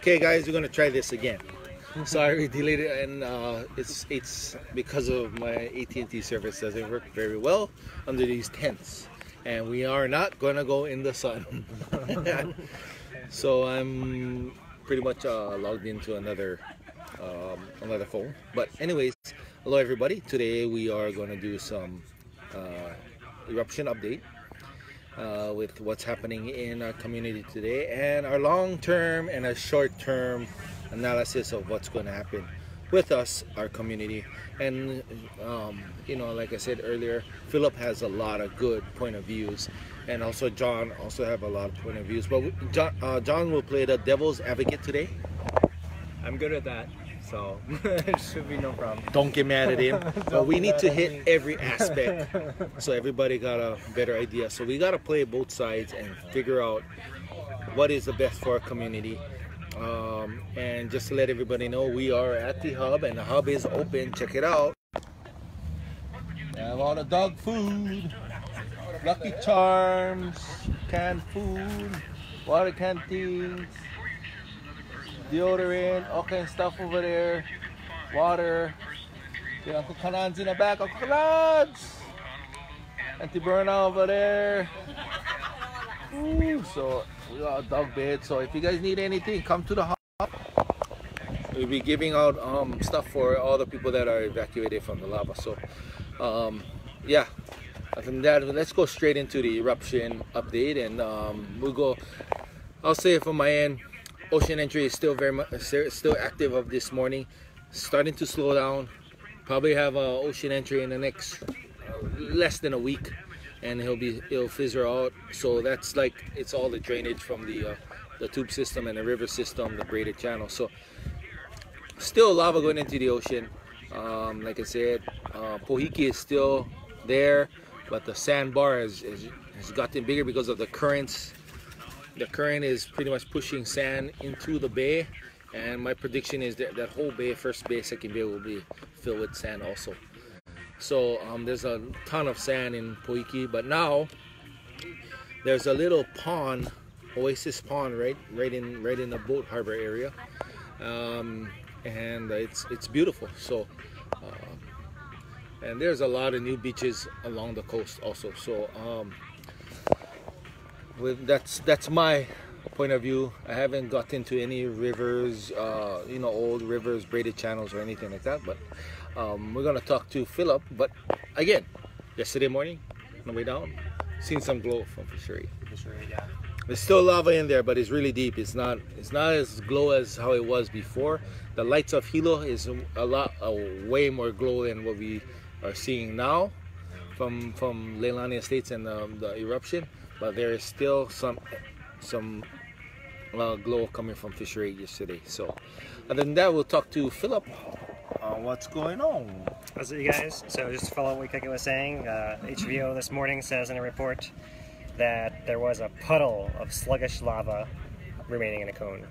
Okay guys, we're gonna try this again. Sorry we delayed it, and it's because of my AT&T service doesn't work very well under these tents, and we are not gonna go in the sun. So I'm pretty much logged into another phone. But anyways, hello everybody. Today we are gonna do some eruption update with what's happening in our community today, and our long-term and a short-term analysis of what's going to happen with us, our community. And you know, like I said earlier, Philip has a lot of good point of views, and also John also have a lot of point of views. But John will play the devil's advocate today. I'm good at that, so it should be no problem. Don't get mad at him. But we need to hit every aspect so everybody got a better idea. So we got to play both sides and figure out what is the best for our community. And just to let everybody know, we are at the hub, and the hub is open. Check it out. We have all the dog food, Lucky Charms, canned food, water canteens, deodorant, all kind of stuff over there, water. Got Uncle Kanan's in the back. Uncle Kanan's! Anti-burnout over there. Ooh, so we got a dog bed. So if you guys need anything, come to the hub. We'll be giving out stuff for all the people that are evacuated from the lava. So yeah, other than that, let's go straight into the eruption update, and we'll go. I'll say from my end, ocean entry is still very much still active of this morning, starting to slow down. Probably have ocean entry in the next less than a week, and it'll fizzle out. So that's like, it's all the drainage from the tube system and the river system, the braided channel. So still lava going into the ocean. Like I said, Pohiki is still there, but the sandbar has gotten bigger because of the currents. The current is pretty much pushing sand into the bay, and my prediction is that that whole bay, first bay, second bay, will be filled with sand also. So there's a ton of sand in Pohiki, but now there's a little pond, oasis pond, right in the boat harbor area, and it's beautiful. So and there's a lot of new beaches along the coast also. So that's my point of view. I haven't got into any rivers, you know, old rivers, braided channels or anything like that, but we're gonna talk to Philip. But again, yesterday morning on the way down, seen some glow from fishery. Yeah. There's still lava in there, but it's really deep. It's not as glow as how it was before. The lights of Hilo is way more glow than what we are seeing now from Leilani Estates and the eruption. But there is still some glow coming from fishery yesterday. So other than that, we'll talk to Philip on what's going on. How's it, you guys? So just to follow what Ikaika was saying, HVO this morning says in a report that there was a puddle of sluggish lava remaining in a cone.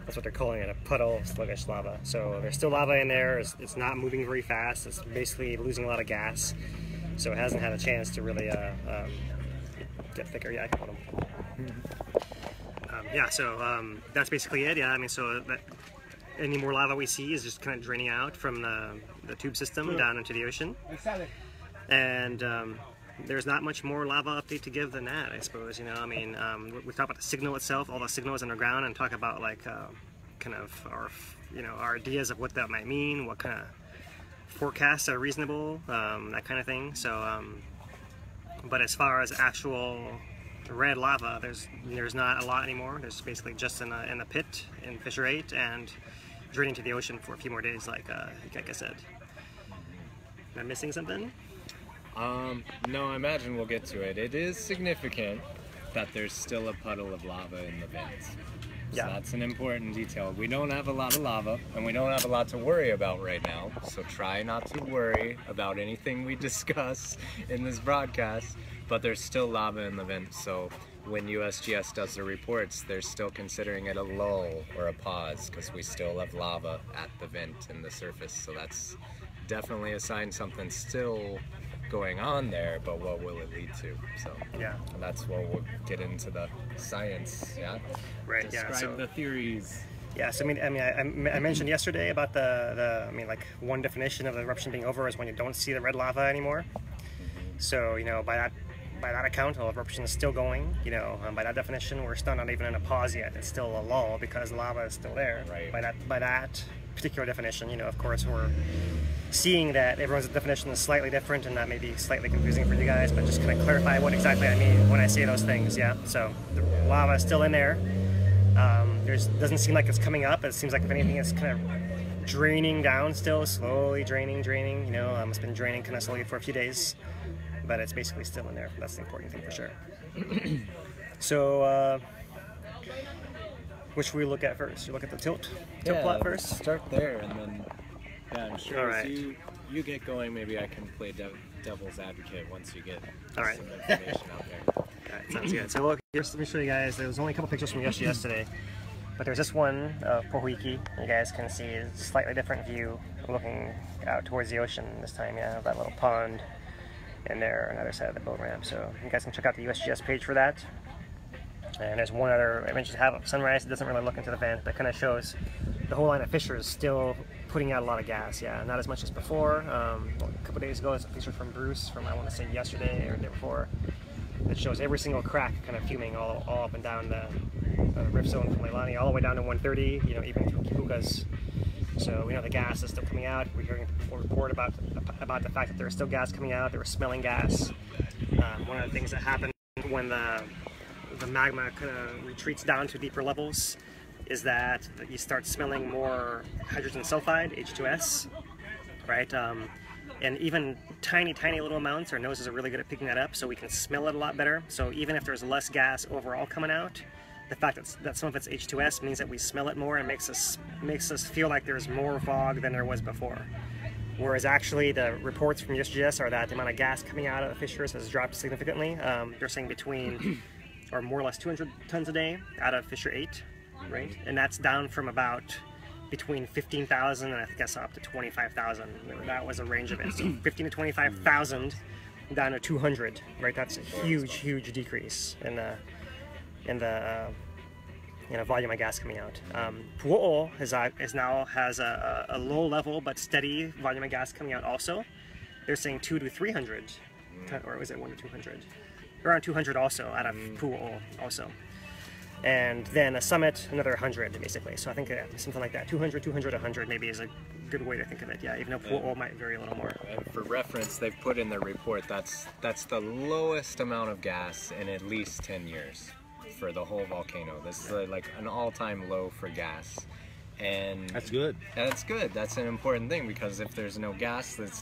That's what they're calling it, a puddle of sluggish lava. So there's still lava in there. It's not moving very fast. It's basically losing a lot of gas. So it hasn't had a chance to really get thicker. Yeah, I can put them. Yeah, so that's basically it. Yeah, I mean, so that any more lava we see is just kind of draining out from the tube system down into the ocean. And there's not much more lava update to give than that, I suppose. You know, I mean, we talk about the signal itself, all the signals underground, and talk about like kind of our ideas of what that might mean, what kind of forecasts are reasonable, that kind of thing. So, but as far as actual red lava, there's not a lot anymore. There's basically just in the pit in Fissure 8 and draining to the ocean for a few more days, like I said. Am I missing something? No, I imagine we'll get to it. It is significant that there's still a puddle of lava in the vents. So yeah, that's an important detail. We don't have a lot of lava, and we don't have a lot to worry about right now, so try not to worry about anything we discuss in this broadcast, but there's still lava in the vents, so when USGS does the reports, they're still considering it a lull or a pause, because we still have lava at the vent and the surface, so that's definitely a sign something's still going on there, but what will it lead to? So yeah, and that's where we'll get into the science. Yeah, right. describe yeah, so the theories. Yeah, so I mentioned yesterday about like one definition of the eruption being over is when you don't see the red lava anymore. So, you know, by that account, the eruption is still going. You know, by that definition, we're still not even in a pause yet. It's still a lull because lava is still there. Right. By that particular definition, you know, of course, we're seeing that everyone's definition is slightly different, and that may be slightly confusing for you guys, but just kind of clarify what exactly I mean when I say those things. Yeah. So the lava is still in there. Doesn't seem like it's coming up. It seems like, if anything, it's kind of draining down still, slowly draining. You know, it's been draining kind of slowly for a few days, but it's basically still in there. That's the important thing for sure. So, which should we look at first? You look at the tilt plot first? Start there, and then, yeah, I'm sure All right. as you get going, maybe I can play devil's advocate once you get All right. some information out there. Alright, sounds good. So look, here's, let me show you guys. There was only a couple pictures from USGS today, but there's this one of Pohuiki. You guys can see a slightly different view, looking out towards the ocean this time. Yeah, that little pond in there on the other side of the boat ramp. So you guys can check out the USGS page for that. And there's one other image that have sunrise. It doesn't really look into the vent, but kind of shows the whole line of fissures still putting out a lot of gas. Yeah, not as much as before. A couple days ago, there's a picture from Bruce from, I want to say, yesterday or the day before. It shows every single crack kind of fuming all up and down the rift zone from Leilani all the way down to 130, you know, even through Kipukas. So we know the gas is still coming out. We're hearing people report about the fact that there's still gas coming out. They were smelling gas. One of the things that happened when the magma kind of retreats down to deeper levels is that you start smelling more hydrogen sulfide, H2S, right? And even tiny little amounts, our noses are really good at picking that up, so we can smell it a lot better. So even if there's less gas overall coming out, the fact that some of it's H2S means that we smell it more and makes us feel like there's more fog than there was before. Whereas actually the reports from USGS are that the amount of gas coming out of the fissures has dropped significantly. They're saying between, or more or less 200 tons a day out of fissure 8, right? And that's down from about between 15,000 and I think I saw up to 25,000. That was a range of it. So 15 to 25,000 down to 200, right? That's a huge decrease in the volume of gas coming out. Pu'o'o now has a low level but steady volume of gas coming out also. They're saying 2 to 300, or was it 1 to 200? Around 200 also out of Pu'o'o also. And then a summit, another 100 basically. So I think something like that, 200, 100 maybe is a good way to think of it. Yeah, even though Pu'o'o might vary a little more. And for reference, they've put in their report that's the lowest amount of gas in at least 10 years for the whole volcano. This is like an all-time low for gas. And That's good. That's good. That's an important thing, because if there's no gas, there's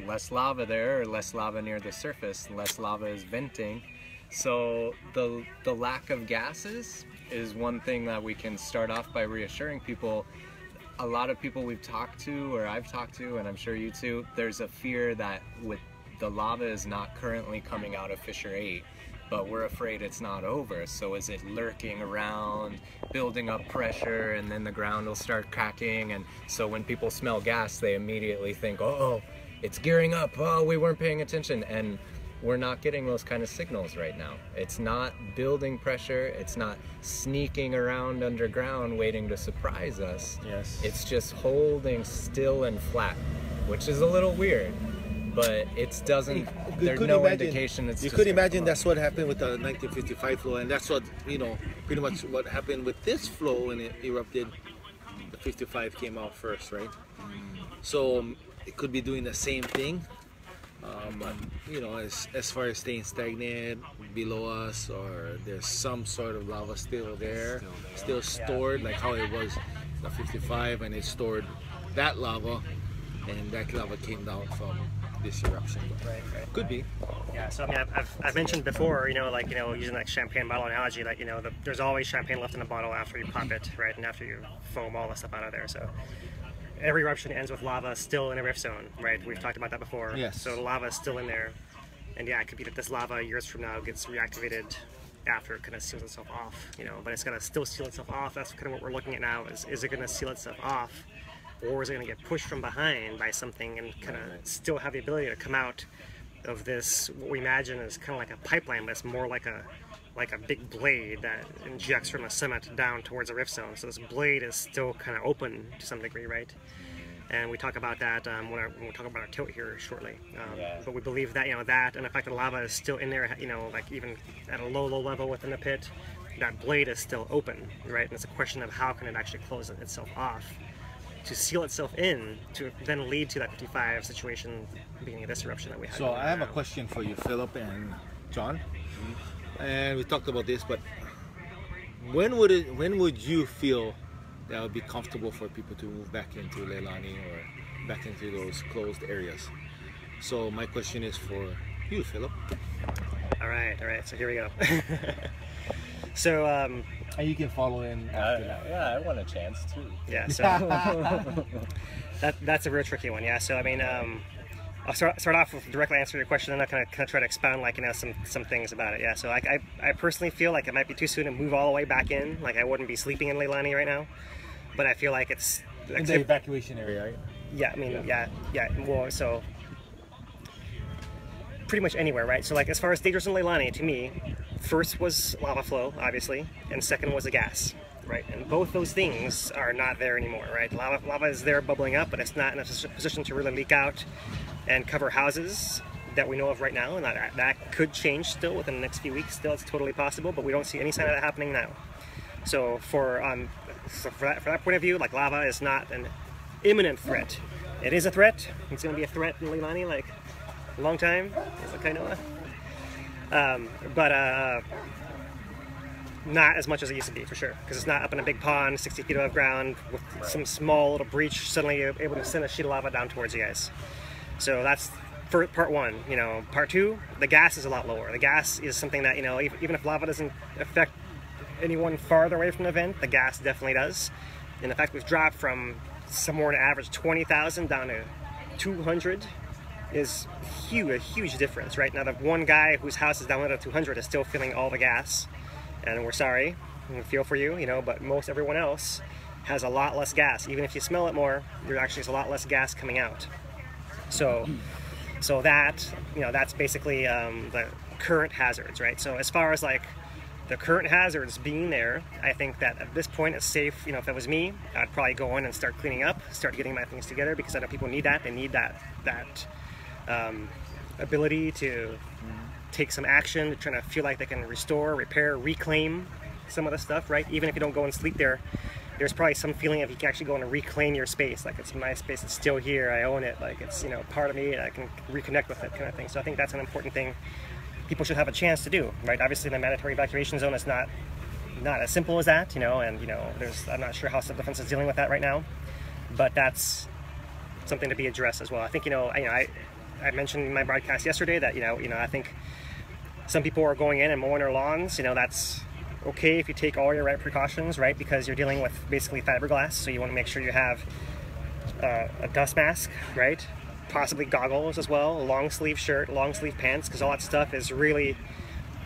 less lava there, or less lava near the surface, less lava is venting. So the lack of gases is one thing that we can start off by reassuring people. A lot of people we've talked to, or I've talked to, and I'm sure you too, there's a fear that with the lava is not currently coming out of fissure 8, but we're afraid it's not over. So is it lurking around, building up pressure, and then the ground will start cracking? And so when people smell gas, they immediately think, oh, it's gearing up, oh, we weren't paying attention. And we're not getting those kind of signals right now. It's not building pressure, it's not sneaking around underground waiting to surprise us. Yes. It's just holding still and flat, which is a little weird, but it doesn't, there's no indication it's You just could gonna imagine come that's what happened with the 1955 flow, and that's what, you know, pretty much what happened with this flow when it erupted. The 55 came out first, right? So it could be doing the same thing. But you know, as far as staying stagnant below us, or there's some sort of lava still there, still stored, like how it was the 55, and it stored that lava, and that lava came down from this eruption. Right. Could be. Yeah, so I mean, I've mentioned before, you know, like, you know, using that champagne bottle analogy, like, you know, there's always champagne left in the bottle after you pop it, right, and after you foam all the stuff out of there. So every eruption ends with lava still in a rift zone, right? We've talked about that before. Yes. So the lava is still in there, and yeah, it could be that this lava years from now gets reactivated after it kind of seals itself off, you know, but it's gonna still seal itself off. That's kind of what we're looking at now. Is it gonna seal itself off, or is it gonna get pushed from behind by something and kind of still have the ability to come out of this, what we imagine is kind of like a pipeline, but it's more like a like a big blade that injects from the summit down towards the rift zone. So this blade is still kind of open to some degree, right? And we talk about that when we talk about our tilt here shortly. But we believe that, you know, that and the fact that lava is still in there, you know, like even at a low level within the pit, that blade is still open, right? And it's a question of how can it actually close itself off to seal itself in to then lead to that 55 situation beginning of this eruption that we had. So I have a question for you, Philip and John. And we talked about this, but when would you feel that would be comfortable for people to move back into Leilani or back into those closed areas? So my question is for you, Philip. All right, so here we go. So and you can follow in after that. Yeah, I want a chance too. Yeah, so that's a real tricky one. Yeah, so I mean, I'll start off with directly answering your question, and I'll kind of try to expound, like, you know, some things about it. Yeah, so like I personally feel like it might be too soon to move all the way back in. Like, I wouldn't be sleeping in Leilani right now, but I feel like it's in the evacuation area, right? Yeah, I mean, yeah. Well, so pretty much anywhere, right? So like, as far as dangerous in Leilani, to me, first was lava flow, obviously, and second was the gas, right? And both those things are not there anymore, right? Lava is there bubbling up, but it's not in a position to really leak out and cover houses that we know of right now, and that could change still within the next few weeks. Still, it's totally possible, but we don't see any sign of that happening now. So from that point of view, like, lava is not an imminent threat. It is a threat. It's going to be a threat in Leilani, like, a long time, as I know. But not as much as it used to be, for sure, because it's not up in a big pond 60 feet above ground with some small little breach suddenly able to send a sheet of lava down towards you guys. So that's for part one. You know, part two, the gas is a lot lower. The gas is something that, you know, even if lava doesn't affect anyone farther away from the vent, the gas definitely does. And in fact, we've dropped from somewhere on average 20,000 down to 200 is a huge difference, right? Now, the one guy whose house is down at 200 is still feeling all the gas, and we're sorry, we feel for you, you know, but most everyone else has a lot less gas. Even if you smell it more, there actually is a lot less gas coming out. So that, you know, that's basically the current hazards, right? So as far as like the current hazards being there, I think that at this point it's safe. You know, if it was me, I'd probably go in and start cleaning up, start getting my things together, because I know people need that. They need that ability to take some action, to try to feel like they can restore, repair, reclaim some of the stuff, right? Even if you don't go and sleep there, there's probably some feeling of you can actually go and reclaim your space, like, it's my space, it's still here, I own it, like, it's, you know, part of me, I can reconnect with it, kind of thing. So I think that's an important thing people should have a chance to do, right? Obviously, the mandatory evacuation zone is not as simple as that, you know, and, you know, I'm not sure how self-defense is dealing with that right now, but that's something to be addressed as well. I think, I mentioned in my broadcast yesterday that, you know, I think some people are going in and mowing their lawns. You know, that's okay if you take all your right precautions, right? Because you're dealing with basically fiberglass, so you want to make sure you have a dust mask, right? Possibly goggles as well, a long sleeve shirt, long sleeve pants, because all that stuff is really,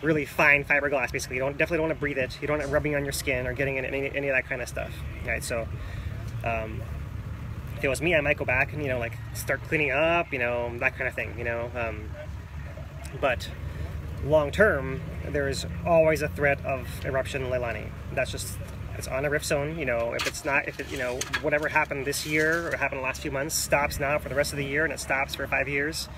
really fine fiberglass. Basically, you definitely don't want to breathe it. You don't want it rubbing on your skin or getting in any of that kind of stuff, right? So if it was me, I might go back and, you know, like, start cleaning up, you know, that kind of thing, you know. But long term, there is always a threat of eruption in Leilani. That's just, it's on a rift zone, you know. If you know, whatever happened this year or happened the last few months stops now for the rest of the year, and it stops for 5 years,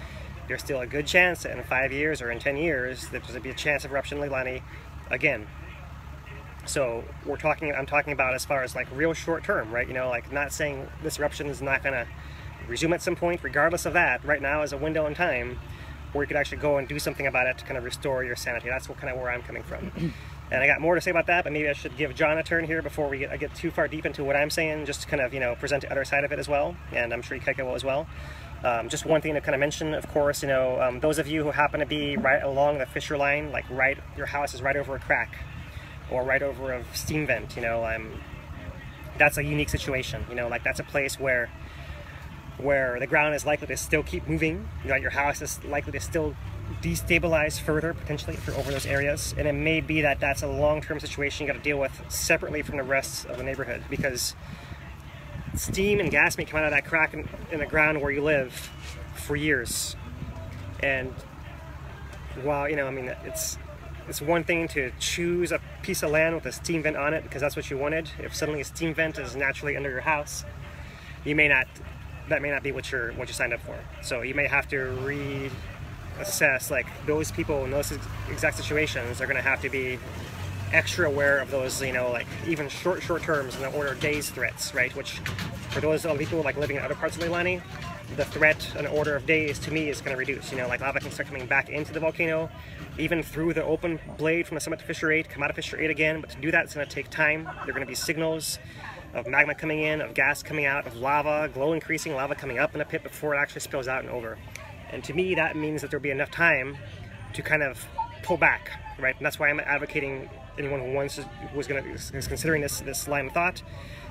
there's still a good chance that in 5 years or in 10 years that there's going to be a chance of eruption in Leilani again. So I'm talking about as far as like real short term, right? You know, like, not saying this eruption is not going to resume at some point. Regardless of that, right now is a window in time where you could actually go and do something about it to kind of restore your sanity. That's kind of where I'm coming from. And I got more to say about that, but maybe I should give John a turn here before I get too far deep into what I'm saying, just to kind of, you know, present the other side of it as well. And I'm sure Ikaika will as well. Just one thing to kind of mention, of course, you know, those of you who happen to be right along the fissure line, like your house is right over a crack, or right over a steam vent, you know, that's a unique situation, you know, like, that's a place where the ground is likely to still keep moving, you know, your house is likely to still destabilize further, potentially, if you're over those areas, and it may be that that's a long-term situation you got to deal with separately from the rest of the neighborhood, because steam and gas may come out of that crack in the ground where you live for years, and while, you know, I mean, it's it's one thing to choose a piece of land with a steam vent on it because that's what you wanted. If suddenly a steam vent is naturally under your house, that may not be what you signed up for. So you may have to reassess, like, those people in those exact situations are going to have to be extra aware of those, you know, like even short terms in the order of days threats, right? Which for those other people like living in other parts of Leilani, the threat in order of days to me is going to reduce. You know, like lava can start coming back into the volcano, even through the open blade from the summit to Fissure 8, come out of Fissure 8 again. But to do that, it's going to take time. There are going to be signals of magma coming in, of gas coming out, of lava, glow increasing, lava coming up in a pit before it actually spills out and over. And to me, that means that there'll be enough time to kind of pull back, right? And that's why I'm advocating anyone who is considering this line of thought.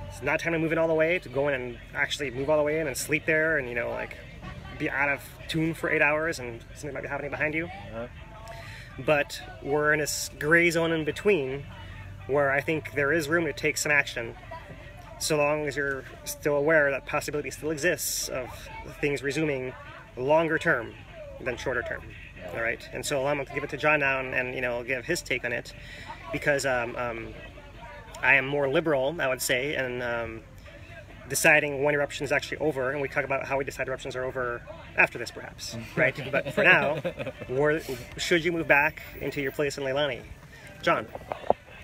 It's not time to move it all the way, to go in and actually move all the way in and sleep there and, you know, like be out of tune for 8 hours and something might be happening behind you. But we're in this gray zone in between where I think there is room to take some action, so long as you're still aware that possibility still exists of things resuming longer term than shorter term. All right, and so I'm going to give it to John now and you know, give his take on it, because I am more liberal, I would say, in deciding when eruption is actually over, and we talk about how we decide eruptions are over after this, perhaps, right? But for now, should you move back into your place in Leilani? John?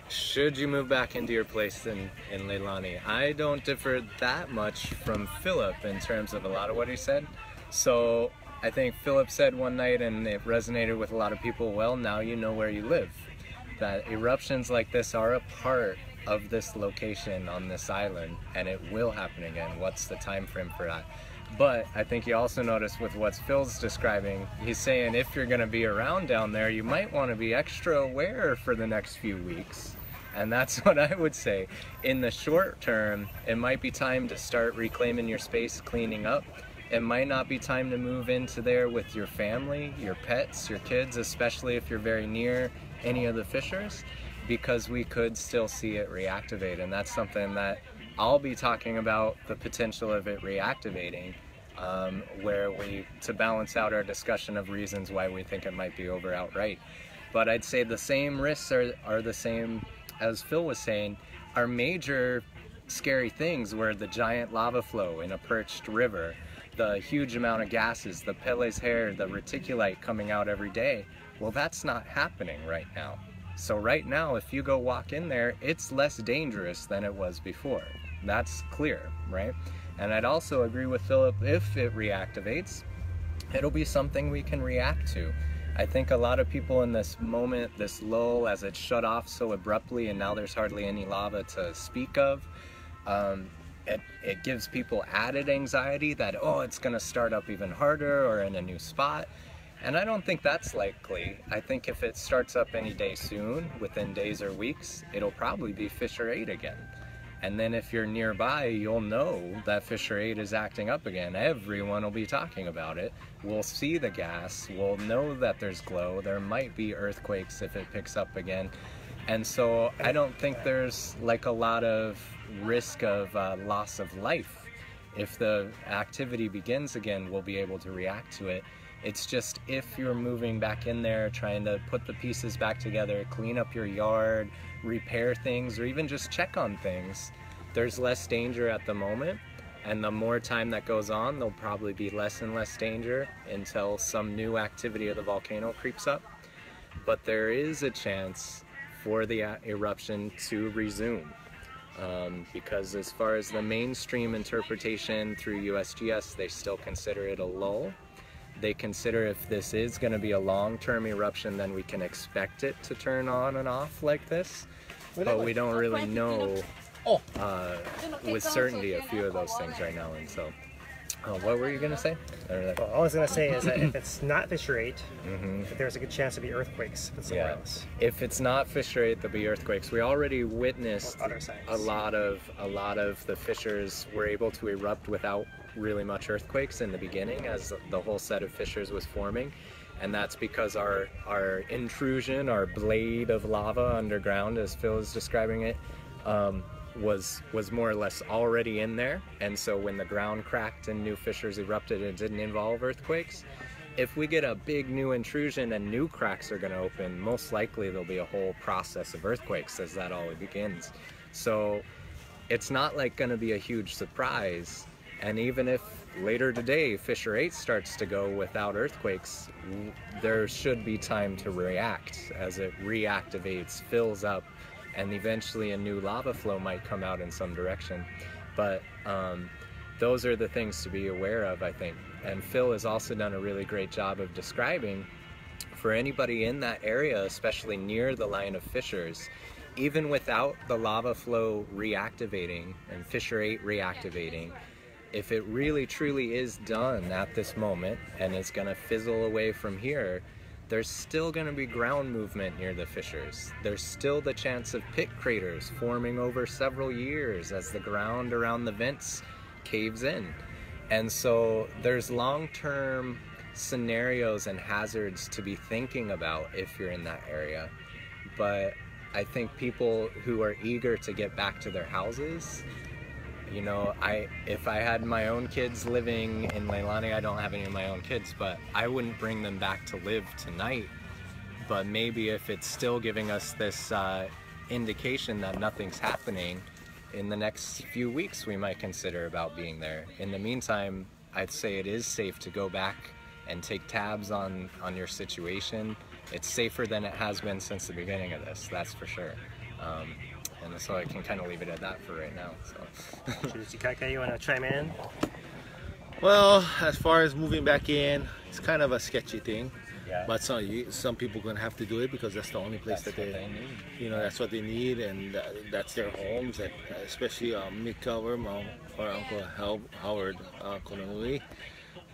Should you move back into your place in Leilani? I don't differ that much from Philip in terms of a lot of what he said. So I think Philip said one night, and it resonated with a lot of people, well, now you know where you live. That eruptions like this are a part of this location on this island, and it will happen again. What's the time frame for that? But I think you also notice with what Phil's describing, he's saying if you're going to be around down there, you might want to be extra aware for the next few weeks. And that's what I would say. In the short term, it might be time to start reclaiming your space, cleaning up. It might not be time to move into there with your family, your pets, your kids, especially if you're very near any of the fissures, because we could still see it reactivate. And that's something that I'll be talking about, the potential of it reactivating, where to balance out our discussion of reasons why we think it might be over outright. But I'd say the same risks are the same, as Phil was saying, are major scary things, where the giant lava flow in a perched river, the huge amount of gases, the Pele's hair, the reticulite coming out every day. Well, that's not happening right now. So right now, if you go walk in there, it's less dangerous than it was before. That's clear, right? And I'd also agree with Philip, if it reactivates, it'll be something we can react to. I think a lot of people in this moment, this lull, as it shut off so abruptly and now there's hardly any lava to speak of, it gives people added anxiety that, oh, it's going to start up even harder or in a new spot. And I don't think that's likely. I think if it starts up any day soon, within days or weeks, it'll probably be Fissure 8 again. And then if you're nearby, you'll know that Fissure 8 is acting up again. Everyone will be talking about it. We'll see the gas. We'll know that there's glow. There might be earthquakes if it picks up again. And so I don't think there's like a lot of risk of loss of life. If the activity begins again, we'll be able to react to it. It's just if you're moving back in there, trying to put the pieces back together, clean up your yard, repair things, or even just check on things, there's less danger at the moment. And the more time that goes on, there'll probably be less and less danger until some new activity of the volcano creeps up. But there is a chance for the eruption to resume. Because as far as the mainstream interpretation through USGS, they still consider it a lull. They consider if this is going to be a long-term eruption, then we can expect it to turn on and off like this. But we don't really know with certainty a few of those things right now. And so, what were you going to say? Well, all I was going to say is that if it's not Fissure 8, there's a good chance there'll be earthquakes if it's somewhere else. If it's not Fissure 8, there'll be earthquakes. We already witnessed a lot of the fissures were able to erupt without really much earthquakes in the beginning as the whole set of fissures was forming. And that's because our intrusion, our blade of lava underground, as Phil is describing it, was more or less already in there. And so when the ground cracked and new fissures erupted, it didn't involve earthquakes. if we get a big new intrusion and new cracks are going to open, most likely there'll be a whole process of earthquakes as that all begins. So it's not like going to be a huge surprise. And even if later today Fissure 8 starts to go without earthquakes, there should be time to react as it reactivates, fills up, and eventually a new lava flow might come out in some direction. But those are the things to be aware of, I think. And Phil has also done a really great job of describing for anybody in that area, especially near the line of fissures, even without the lava flow reactivating and Fissure 8 reactivating, if it really truly is done at this moment and is going to fizzle away from here, there's still going to be ground movement near the fissures. There's still the chance of pit craters forming over several years as the ground around the vents caves in. And so there's long-term scenarios and hazards to be thinking about if you're in that area. But I think people who are eager to get back to their houses, you know, if I had my own kids living in Leilani, I don't have any of my own kids, but I wouldn't bring them back to live tonight. But maybe if it's still giving us this indication that nothing's happening, in the next few weeks we might consider about being there. In the meantime, I'd say it is safe to go back and take tabs on your situation. It's safer than it has been since the beginning of this, that's for sure. And so I can kind of leave it at that for right now. So. Ikaika, you want to chime in? Well, as far as moving back in, it's kind of a sketchy thing. Yeah. But some people are going to have to do it because that's the only place that they need. You know, that's what they need, and that's their homes. And especially Mick Calver, or Uncle Howard Kononui.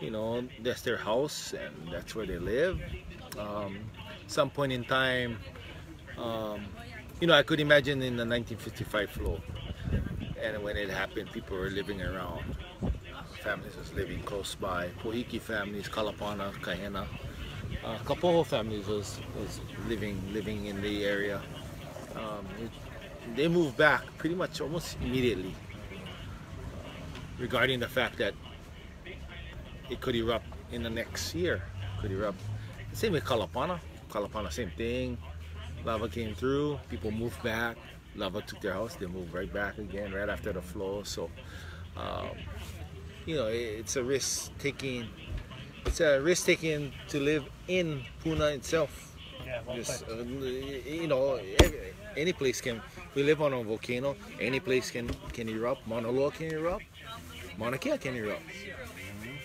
You know, that's their house, and that's where they live. Some point in time, you know, I could imagine in the 1955 flow, and when it happened, people were living around. Families was living close by. Pohiki families, Kalapana, Kahena. Kapoho families was living in the area. They moved back pretty much almost immediately, regarding the fact that it could erupt in the next year. Could erupt. Same with Kalapana. Kalapana, same thing. Lava came through. People moved back. Lava took their house. They moved right back again right after the flow. So, you know, it's a risk taking. It's a risk taking to live in Puna itself. Yeah, well, Just, you know, any place can. We live on a volcano. Any place can erupt. Mauna Loa can erupt. Mauna Kea can erupt.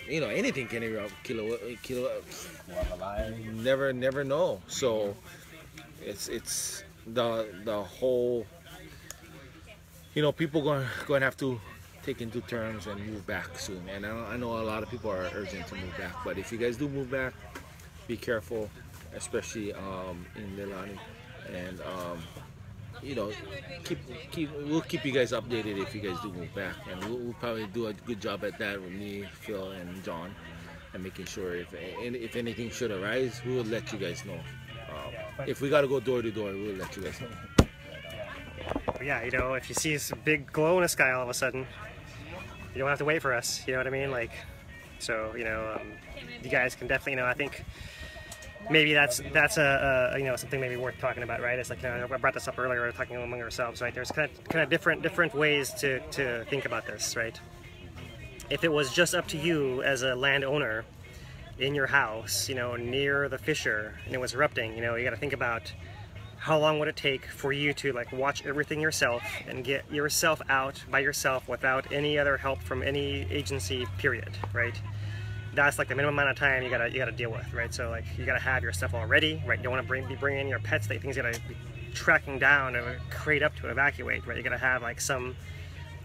You know, anything can erupt. Kīlauea. Never know. So it's the whole. You know, people going to have to take into terms and move back soon. And I know a lot of people are urgent to move back. But if you guys do move back, be careful, especially in Leilani. And you know, we'll keep you guys updated if you guys do move back, and we'll probably do a good job at that with me, Phil, and John, and making sure if anything should arise, we will let you guys know. If we got to go door to door, we'll let you guys know. But yeah, you know, if you see this big glow in the sky all of a sudden, you don't have to wait for us. You know what I mean? Like, so you know, you guys can definitely, you know, I think. Maybe that's a you know, something maybe worth talking about, right? It's like, you know, I brought this up earlier. We were talking among ourselves, right? There's kind of different ways to think about this, right? If it was just up to you as a landowner in your house, you know, near the fissure, and it was erupting, you know, you got to think about how long would it take for you to like watch everything yourself and get yourself out by yourself without any other help from any agency, period, right? That's like the minimum amount of time you gotta deal with, right? So like you gotta have your stuff all ready, right? You don't want to be bringing your pets that things gotta be tracking down to crate up to evacuate, right? You gotta have like you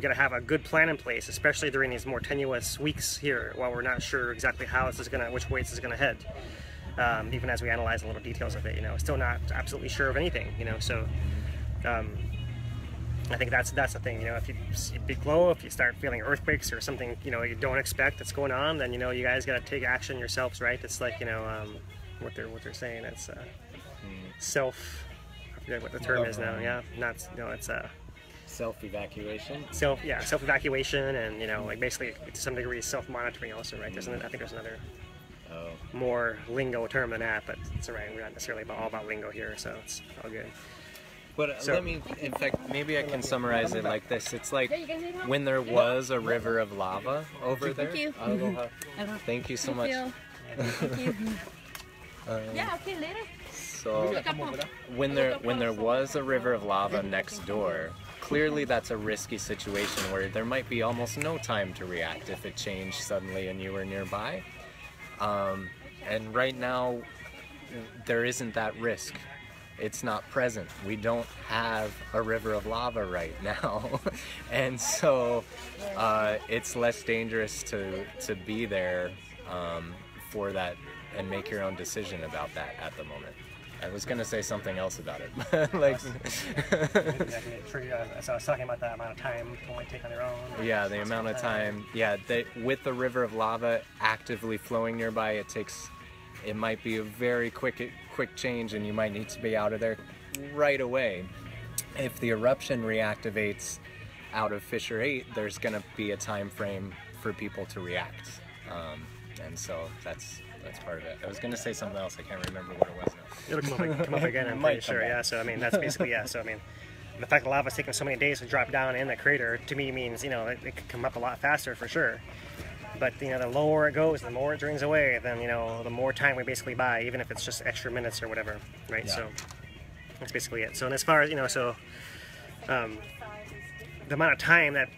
gotta have a good plan in place, especially during these more tenuous weeks here, while we're not sure exactly how this is which way this is gonna head. Even as we analyze the little details of it, you know, still not absolutely sure of anything, you know. So I think that's the thing, you know. If you see big glow, if you start feeling earthquakes or something, you know, you don't expect that's going on, then you know you guys got to take action yourselves, right? It's like, you know, what they're saying. It's self. I forget what the term is now. Yeah, not it's self-evacuation. Self-evacuation, and you know, like basically to some degree self-monitoring also, right? I think there's another. more lingo term than that, but it's all right. We're not necessarily all about lingo here, so it's all good. But let me, in fact, maybe I can summarize it like this. It's like when there was a river of lava over there. Thank you. Aloha. Thank you so much. Thank you. Yeah, okay, later. So when there was a river of lava next door, clearly that's a risky situation where there might be almost no time to react if it changed suddenly and you were nearby. And right now, there isn't that risk. It's not present. We don't have a river of lava right now. And so it's less dangerous to be there for that and make your own decision about that at the moment. I was going to say something else about it. Like, so I was talking about the amount of time people might take on their own. Yeah, the amount of time. Yeah, with the river of lava actively flowing nearby, it might be a very quick change, and you might need to be out of there right away. If the eruption reactivates out of Fissure 8, there's going to be a time frame for people to react, and so that's part of it. I was going to say something else. I can't remember what it was now. It'll come up again, I'm pretty sure. Yeah. So I mean, that's basically So I mean, the fact that lava's taking so many days to drop down in the crater to me means it could come up a lot faster for sure. But the lower it goes, the more it drains away, then the more time we basically buy, even if it's just extra minutes or whatever, right? Yeah. So that's basically it. So and as far as the amount of time that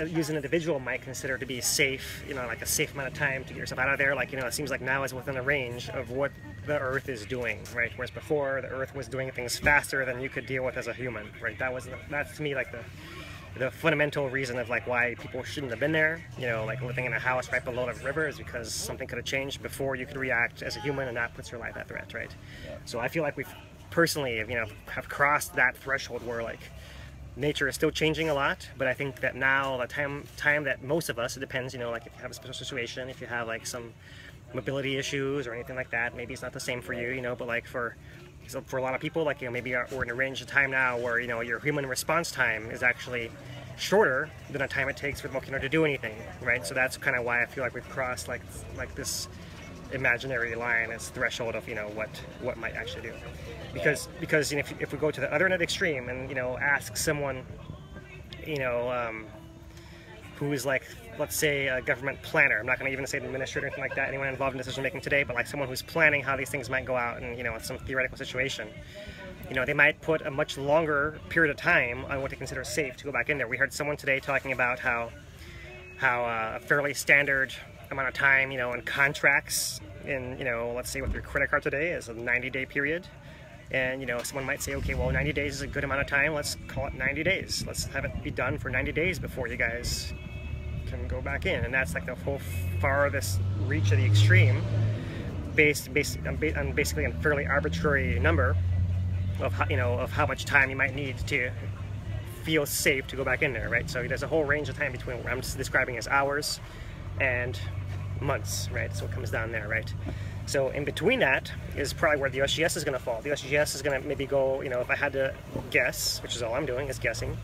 you as an individual might consider to be safe, like a safe amount of time to get yourself out of there, like it seems like now is within the range of what the Earth is doing, right? Whereas before the Earth was doing things faster than you could deal with as a human, right? That's to me like the fundamental reason of like why people shouldn't have been there, like living in a house right below the river is because something could have changed before you could react as a human, and that puts your life at threat, right? Yeah. So I feel like we've personally, have crossed that threshold where like nature is still changing a lot, but I think that now the time that most of us, it depends, like if you have a special situation, if you have like some mobility issues or anything like that, maybe it's not the same for you, but like for a lot of people, like maybe we're in a range of time now where your human response time is actually shorter than the time it takes for the volcano to do anything, right? So that's kind of why I feel like we've crossed like this imaginary line, this threshold of what might actually do, because if we go to the other end of the extreme and ask someone who is like, let's say, a government planner. I'm not going to even say the administrator or anything like that, anyone involved in decision making today, but like someone who's planning how these things might go out and some theoretical situation. They might put a much longer period of time on what they consider safe to go back in there. We heard someone today talking about how a fairly standard amount of time, in contracts in, let's say with your credit card today is a 90-day period. And, someone might say, okay, well, 90 days is a good amount of time. Let's call it 90 days. Let's have it be done for 90 days before you guys can go back in. And that's like the whole farthest reach of the extreme based on basically a fairly arbitrary number of how much time you might need to feel safe to go back in there, right? So there's a whole range of time between what I'm describing as hours and months, right? So it comes down there, right? So in between that is probably where the USGS is going to fall. The USGS is going to maybe go, if I had to guess, which is all I'm doing is guessing,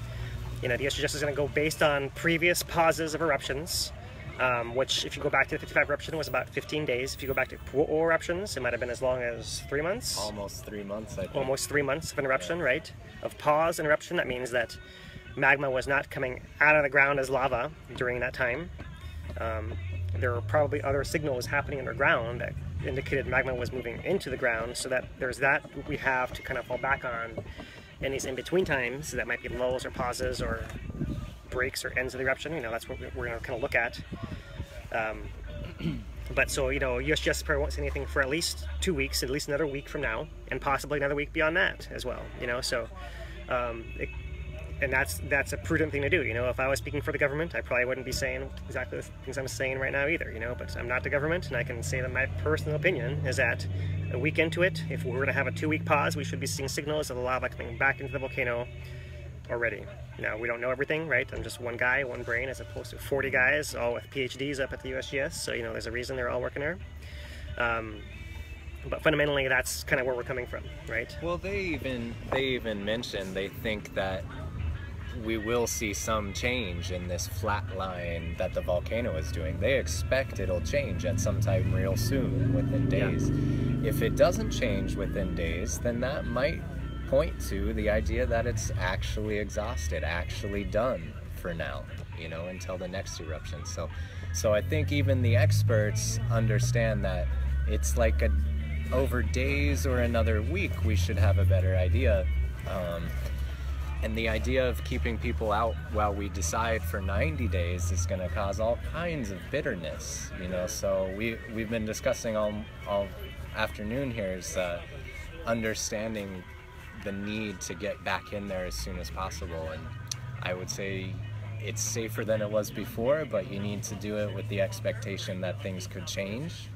the USGS is going to go based on previous pauses of eruptions, which if you go back to the 55 eruption was about 15 days. If you go back to Kīlauea eruptions, it might have been as long as 3 months. Almost 3 months, I think. Almost 3 months of an eruption, yeah. Right? Of pause and eruption. That means that magma was not coming out of the ground as lava during that time. There were probably other signals happening underground that indicated magma was moving into the ground, so that there's that we have to kind of fall back on in these in-between times. That might be lulls or pauses or breaks or ends of the eruption. That's what we're going to kind of look at. But so, USGS probably won't say anything for at least 2 weeks, at least another week from now, and possibly another week beyond that as well, so and that's a prudent thing to do. If I was speaking for the government, I probably wouldn't be saying exactly the things I'm saying right now either, but I'm not the government, and I can say that my personal opinion is that a week into it, if we were to have a 2-week pause, we should be seeing signals of the lava coming back into the volcano already. Now, we don't know everything, right? I'm just one guy, one brain, as opposed to 40 guys, all with PhDs up at the USGS, so there's a reason they're all working there. But fundamentally, that's kind of where we're coming from, right? Well, they even mentioned they think that we will see some change in this flat line that the volcano is doing. They expect it'll change at some time real soon, within days. Yeah. If it doesn't change within days, then that might point to the idea that it's actually exhausted, actually done for now, you know, until the next eruption. So I think even the experts understand that it's like over days or another week we should have a better idea. And the idea of keeping people out while we decide for 90 days is going to cause all kinds of bitterness, you know. So we've been discussing all afternoon here is understanding the need to get back in there as soon as possible. And I would say it's safer than it was before, but you need to do it with the expectation that things could change.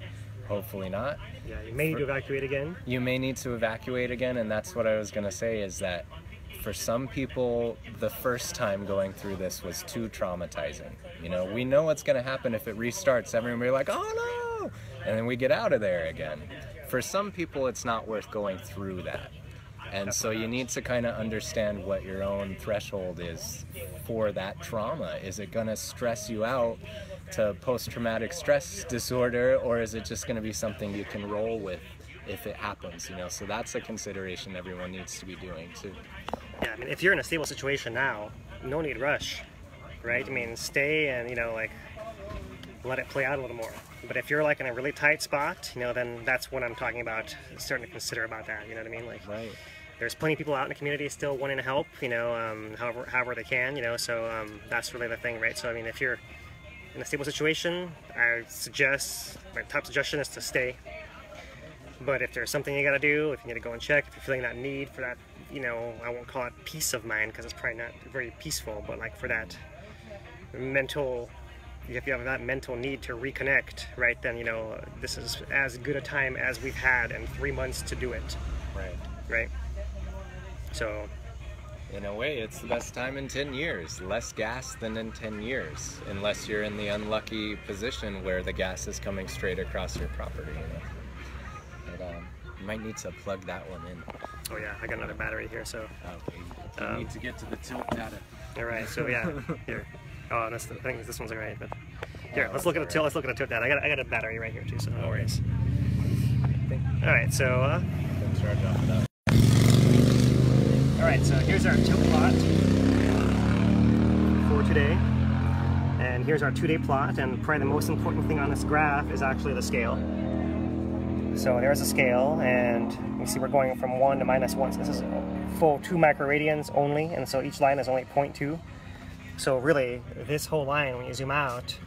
Hopefully not. Yeah, you may need to evacuate again. You may need to evacuate again, and that's what I was going to say, is that for some people, the first time going through this was too traumatizing. You know, we know what's going to happen if it restarts. Everyone will be like, oh no! And then we get out of there again. For some people, it's not worth going through that. And so you need to kind of understand what your own threshold is for that trauma. Is it going to stress you out to post-traumatic stress disorder, or is it just going to be something you can roll with if it happens, you know? So that's a consideration everyone needs to be doing too. Yeah, I mean, if you're in a stable situation now, no need to rush, right? I mean, stay and, you know, like, let it play out a little more. But if you're like in a really tight spot, you know, then that's what I'm talking about, starting to consider about that, you know what I mean? Like, right. There's plenty of people out in the community still wanting to help, you know, however they can, you know, so that's really the thing, right? So, I mean, if you're in a stable situation, I suggest, my top suggestion is to stay. But if there's something you gotta do, if you need to go and check, if you're feeling that need for that, you know, I won't call it peace of mind because it's probably not very peaceful, but like for that mental, if you have that mental need to reconnect, right, then, you know, this is as good a time as we've had in 3 months to do it. Right. Right? So, in a way, it's the best time in 10 years. Less gas than in 10 years, unless you're in the unlucky position where the gas is coming straight across your property, you know. But you might need to plug that one in. Oh yeah, I got another battery here, so. Okay. You need to get to the tilt data. All right, so yeah, here. Oh, I think this one's all right, but here, let's look at the tilt. Let's look at the tilt data. I got a battery right here too, so no worries. All right, so. Can charge off of that. All right, so here's our tilt plot for today, and here's our 2-day plot. And probably the most important thing on this graph is actually the scale. So there's a scale, and you see we're going from 1 to -1. So this is full 2 microradians only, and so each line is only 0.2. So really, this whole line, when you zoom out,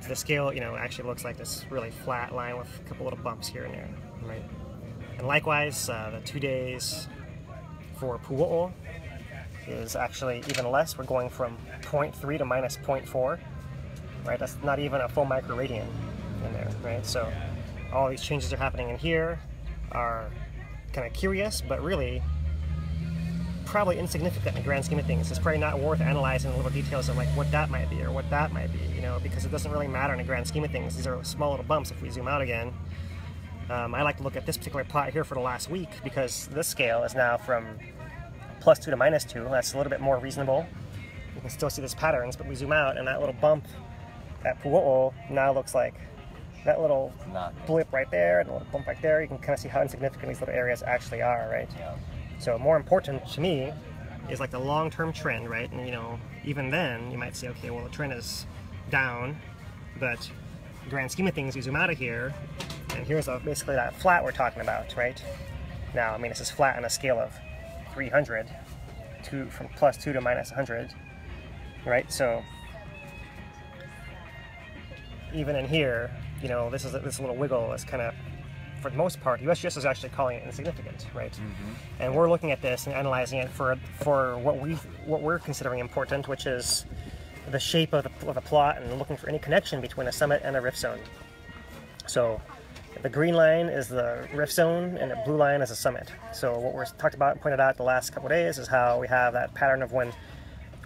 the scale, you know, actually looks like this really flat line with a couple little bumps here and there, right? And likewise, the 2 days for Pu'o'o is actually even less. We're going from 0.3 to -0.4, right? That's not even a full microradian in there, right? So all these changes are happening in here are kind of curious, but really probably insignificant in the grand scheme of things. It's probably not worth analyzing the little details of like what that might be or what that might be, you know, because it doesn't really matter in the grand scheme of things. These are small little bumps. If we zoom out again, I like to look at this particular plot here for the last week because this scale is now from +2 to -2. That's a little bit more reasonable. You can still see these patterns, but we zoom out and that little bump at Pu'o'o now looks like that little blip right there and a little bump right there. You can kind of see how insignificant these little areas actually are, right? Yeah. So more important to me is like the long-term trend, right? And you know, even then you might say, okay, well the trend is down, but grand scheme of things, you zoom out of here, and here's basically that flat we're talking about, right? Now, I mean, this is flat on a scale of 300, from +2 to -100, right? So even in here, you know, this little wiggle is kind of, for the most part, USGS is actually calling it insignificant, right? Mm-hmm. And we're looking at this and analyzing it for what we're considering important, which is the shape of the plot and looking for any connection between a summit and a rift zone. So the green line is the rift zone and the blue line is a summit. So what we're talked about and pointed out the last couple of days is how we have that pattern of when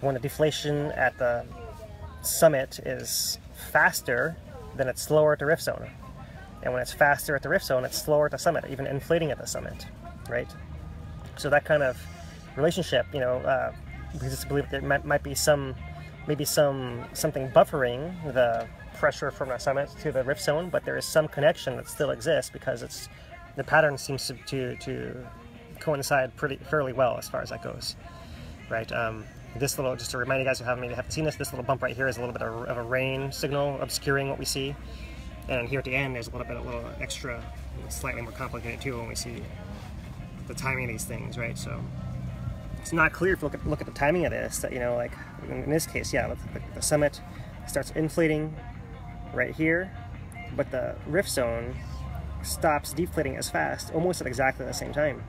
the deflation at the summit is faster, then it's slower at the rift zone. And when it's faster at the rift zone, it's slower at the summit, even inflating at the summit, right? So that kind of relationship, you know, because it's believed there might be something buffering the pressure from the summit to the rift zone, but there is some connection that still exists because the pattern seems to coincide fairly well as far as that goes, right? This little, just to remind you guys who maybe haven't seen this little bump right here is a little bit of a rain signal obscuring what we see, and here at the end there's a little extra, slightly more complicated too when we see the timing of these things, right? So it's not clear if you look at the timing of this that, you know, like in this case, yeah, the summit starts inflating right here, but the rift zone stops deflating as fast almost at exactly the same time.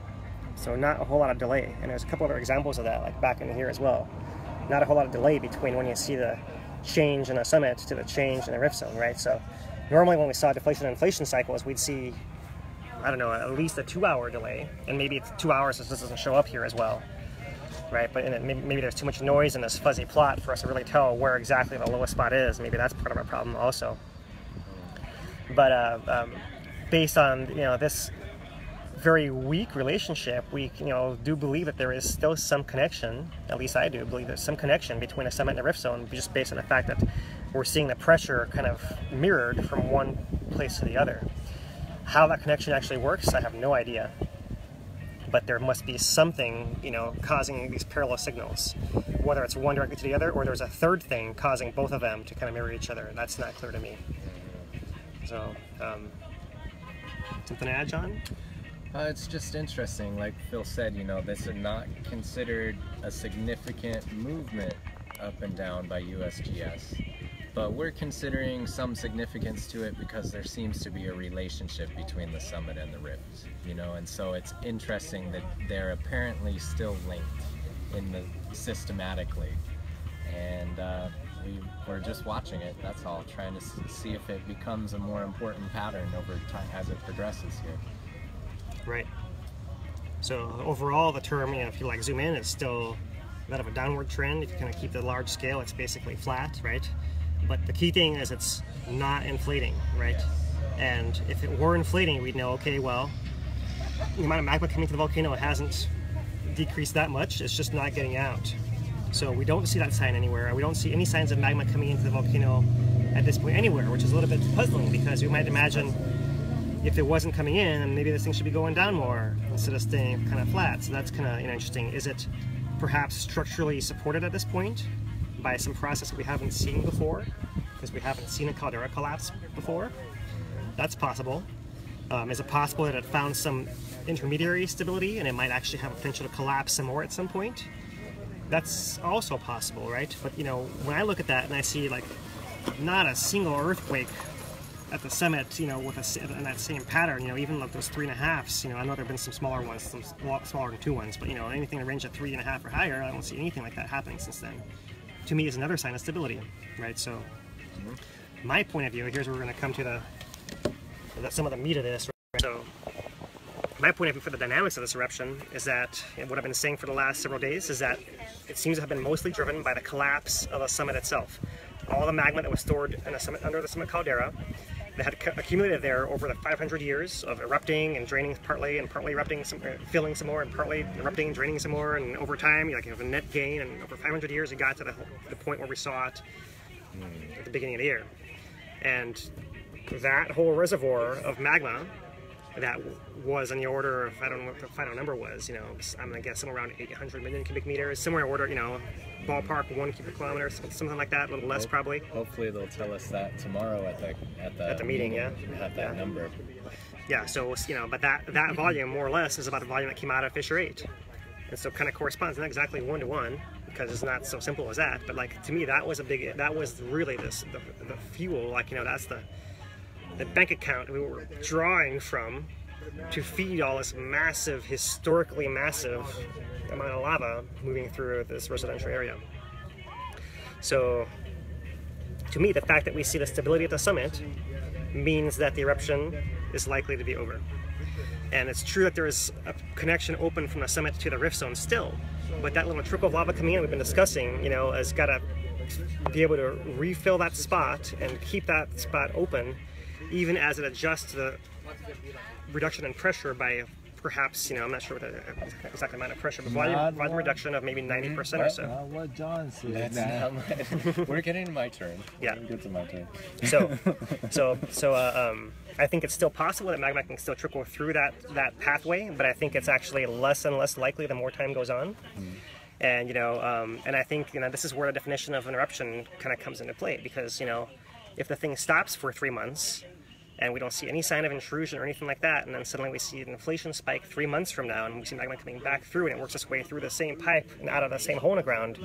So not a whole lot of delay, and there's a couple other examples of that, like back in here as well. Not a whole lot of delay between when you see the change in the summit to the change in the rift zone, right? So normally when we saw deflation and inflation cycles, we'd see, I don't know, at least a 2-hour delay, and maybe it's 2 hours if this doesn't show up here as well, right? But maybe there's too much noise in this fuzzy plot for us to really tell where exactly the lowest spot is. Maybe that's part of our problem also. But based on, you know, this very weak relationship, we, you know, do believe that there is still some connection, at least I do believe there's some connection between a summit and a rift zone, just based on the fact that we're seeing the pressure kind of mirrored from one place to the other. How that connection actually works, I have no idea. But there must be something, you know, causing these parallel signals. Whether it's one directly to the other, or there's a third thing causing both of them to kind of mirror each other. That's not clear to me. So, something to add, John? It's just interesting, like Phil said, you know, this is not considered a significant movement up and down by USGS, but we're considering some significance to it because there seems to be a relationship between the summit and the rift, you know, and so it's interesting that they're apparently still linked systematically, and we're just watching it, that's all, trying to see if it becomes a more important pattern over time as it progresses here. Right. So overall, the term, you know, if you like zoom in, it's still that of a downward trend. If you kind of keep the large scale, it's basically flat, right? But the key thing is it's not inflating, right? And if it were inflating, we'd know, okay, well, the amount of magma coming to the volcano hasn't decreased that much. It's just not getting out. So we don't see that sign anywhere. We don't see any signs of magma coming into the volcano at this point anywhere, which is a little bit puzzling because we might imagine if it wasn't coming in, then maybe this thing should be going down more instead of staying kind of flat. So that's kind of, you know, interesting. Is it perhaps structurally supported at this point by some process that we haven't seen before, because we haven't seen a caldera collapse before? That's possible. Is it possible that it found some intermediary stability and it might actually have a potential to collapse some more at some point? That's also possible, right? But, you know, when I look at that and I see like not a single earthquake at the summit, you know, in that same pattern, you know, even like those 3.5s, you know, I know there have been some smaller ones, some a lot smaller than 2 ones, but, you know, anything that range at 3.5 or higher, I don't see anything like that happening since then. To me, is another sign of stability, right? So, my point of view, here's where we're going to come to some of the meat of this. Right? So, my point of view for the dynamics of this eruption is that, and what I've been saying for the last several days, is that it seems to have been mostly driven by the collapse of the summit itself. All the magma that was stored in the summit, under the summit caldera, that had accumulated there over the 500 years of erupting and draining partly, and partly erupting, filling some more, and partly erupting and draining some more, and over time you have a net gain, and over 500 years it got to the point where we saw it at the beginning of the year. And that whole reservoir of magma that was on the order of, I don't know what the final number was, you know, I'm gonna guess somewhere around 800 million cubic meters, somewhere in order, you know, ballpark 1 cubic kilometer, something like that, a little less probably. Hopefully they'll tell us that tomorrow at the meeting, yeah. At that number. Yeah, so, you know, but that volume more or less is about the volume that came out of Fissure 8. And so kind of corresponds, not exactly 1-to-1, because it's not so simple as that, but like to me that was really the fuel, like, you know, that's the bank account we were drawing from to feed all this massive, historically massive amount of lava moving through this residential area. So to me, the fact that we see the stability at the summit means that the eruption is likely to be over. And it's true that there is a connection open from the summit to the rift zone still, but that little trickle of lava coming in we've been discussing, you know, has got to be able to refill that spot and keep that spot open even as it adjusts to the reduction in pressure by perhaps, you know, I'm not sure what the exact amount of pressure, but volume reduction of maybe 90% or so. Not what John said. We're getting to my turn. Yeah. We'll get to my turn. I think it's still possible that magma can still trickle through that pathway, but I think it's actually less and less likely the more time goes on. And you know, and I think, you know, this is where the definition of an eruption kind of comes into play, because, you know, if the thing stops for 3 months and we don't see any sign of intrusion or anything like that, and then suddenly we see an inflation spike 3 months from now, and we see magma coming back through, and it works its way through the same pipe and out of the same hole in the ground,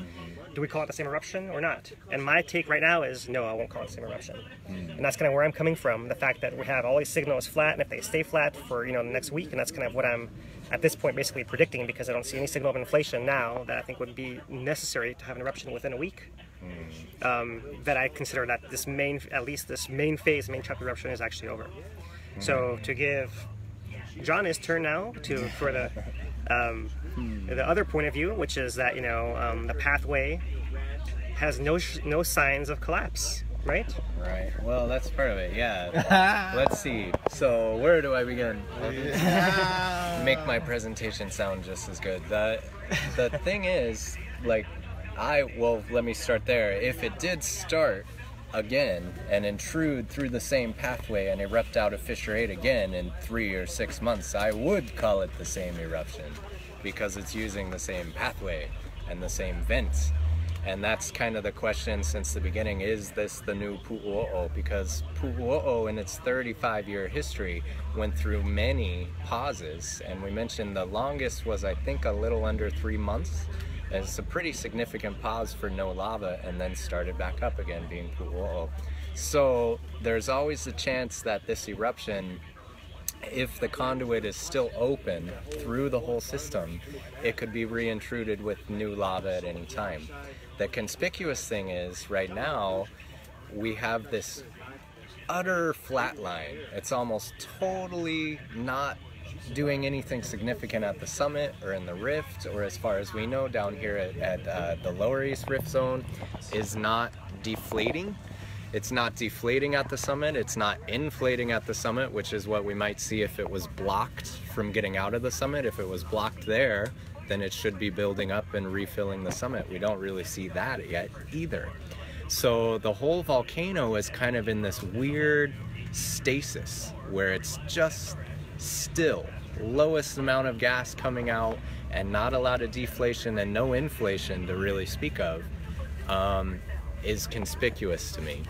do we call it the same eruption or not? And my take right now is no, I won't call it the same eruption. And that's kind of where I'm coming from, the fact that we have all these signals flat, and if they stay flat for, you know, the next week, and that's kind of what I'm at this point basically predicting, because I don't see any signal of inflation now that I think would be necessary to have an eruption within a week. That I consider that at least this main phase, main chapter eruption is actually over. So to give John his turn now for the other point of view, which is that, you know, the pathway has no signs of collapse, right? Right. Well, that's part of it. Yeah. Let's see. So where do I begin? Make my presentation sound just as good. The thing is, like, well, let me start there. If it did start again and intrude through the same pathway and erupt out of Fissure 8 again in 3 or 6 months, I would call it the same eruption, because it's using the same pathway and the same vents. And that's kind of the question since the beginning: is this the new Pu'uo'o? Because Pu'uo'o in its 35-year history went through many pauses, and we mentioned the longest was, I think, a little under 3 months. It's a pretty significant pause for no lava, and then started back up again, being Pu'uo'o. So there's always a chance that this eruption, if the conduit is still open through the whole system, it could be reintruded with new lava at any time. The conspicuous thing is, right now, we have this utter flat line. It's almost totally not doing anything significant at the summit or in the rift, or as far as we know down here at the Lower East Rift Zone, is not deflating. It's not deflating at the summit, it's not inflating at the summit, which is what we might see if it was blocked from getting out of the summit. If it was blocked there, then it should be building up and refilling the summit. We don't really see that yet either. So the whole volcano is kind of in this weird stasis where it's just still, lowest amount of gas coming out and not a lot of deflation and no inflation to really speak of, is conspicuous to me.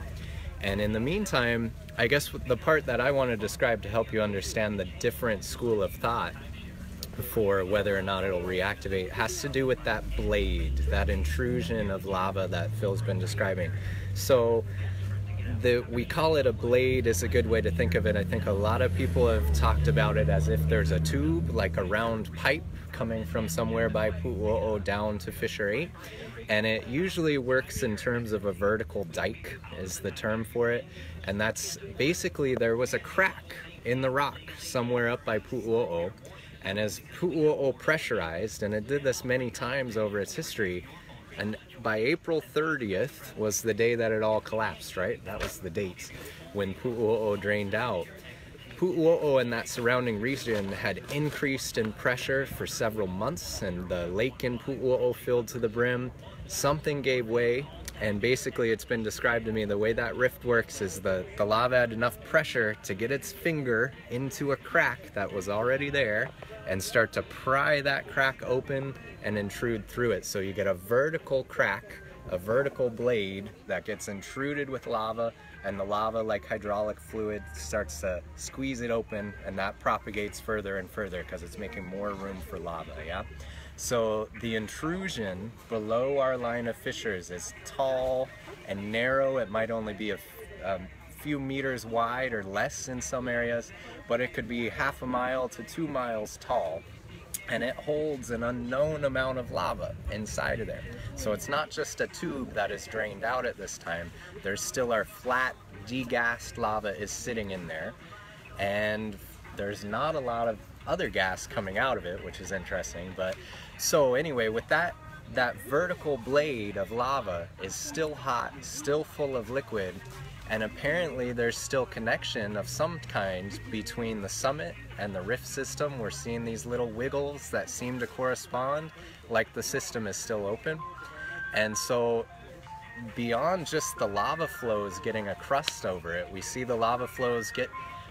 And in the meantime, I guess the part that I want to describe to help you understand the different school of thought for whether or not it'll reactivate has to do with that blade, that intrusion of lava that Phil's been describing. So we call it a blade is a good way to think of it. I think a lot of people have talked about it as if there's a tube, like a round pipe coming from somewhere by Pu'uo'o down to Fissure 8. And it usually works in terms of a vertical dike is the term for it. And that's basically, there was a crack in the rock somewhere up by Pu'uo'o. And as Pu'uo'o pressurized, and it did this many times over its history, and by April 30th was the day that it all collapsed, right? That was the date when Pu'uo'o drained out. Pu'uo'o and that surrounding region had increased in pressure for several months, and the lake in Pu'uo'o filled to the brim. Something gave way, and basically it's been described to me the way that rift works is the lava had enough pressure to get its finger into a crack that was already there and start to pry that crack open and intrude through it. So you get a vertical crack, a vertical blade that gets intruded with lava, and the lava, like hydraulic fluid, starts to squeeze it open, and that propagates further and further because it's making more room for lava, yeah? So the intrusion below our line of fissures is tall and narrow. It might only be a few meters wide or less in some areas, but it could be 1/2 mile to 2 miles tall. And it holds an unknown amount of lava inside of there. So it's not just a tube that is drained out at this time. There's still our flat, degassed lava is sitting in there. And there's not a lot of other gas coming out of it, which is interesting. But so anyway, with that vertical blade of lava is still hot, still full of liquid, And apparently there's still connection of some kind between the summit and the rift system. We're seeing these little wiggles that seem to correspond, like the system is still open. And so beyond just the lava flows getting a crust over it, we see the lava flows get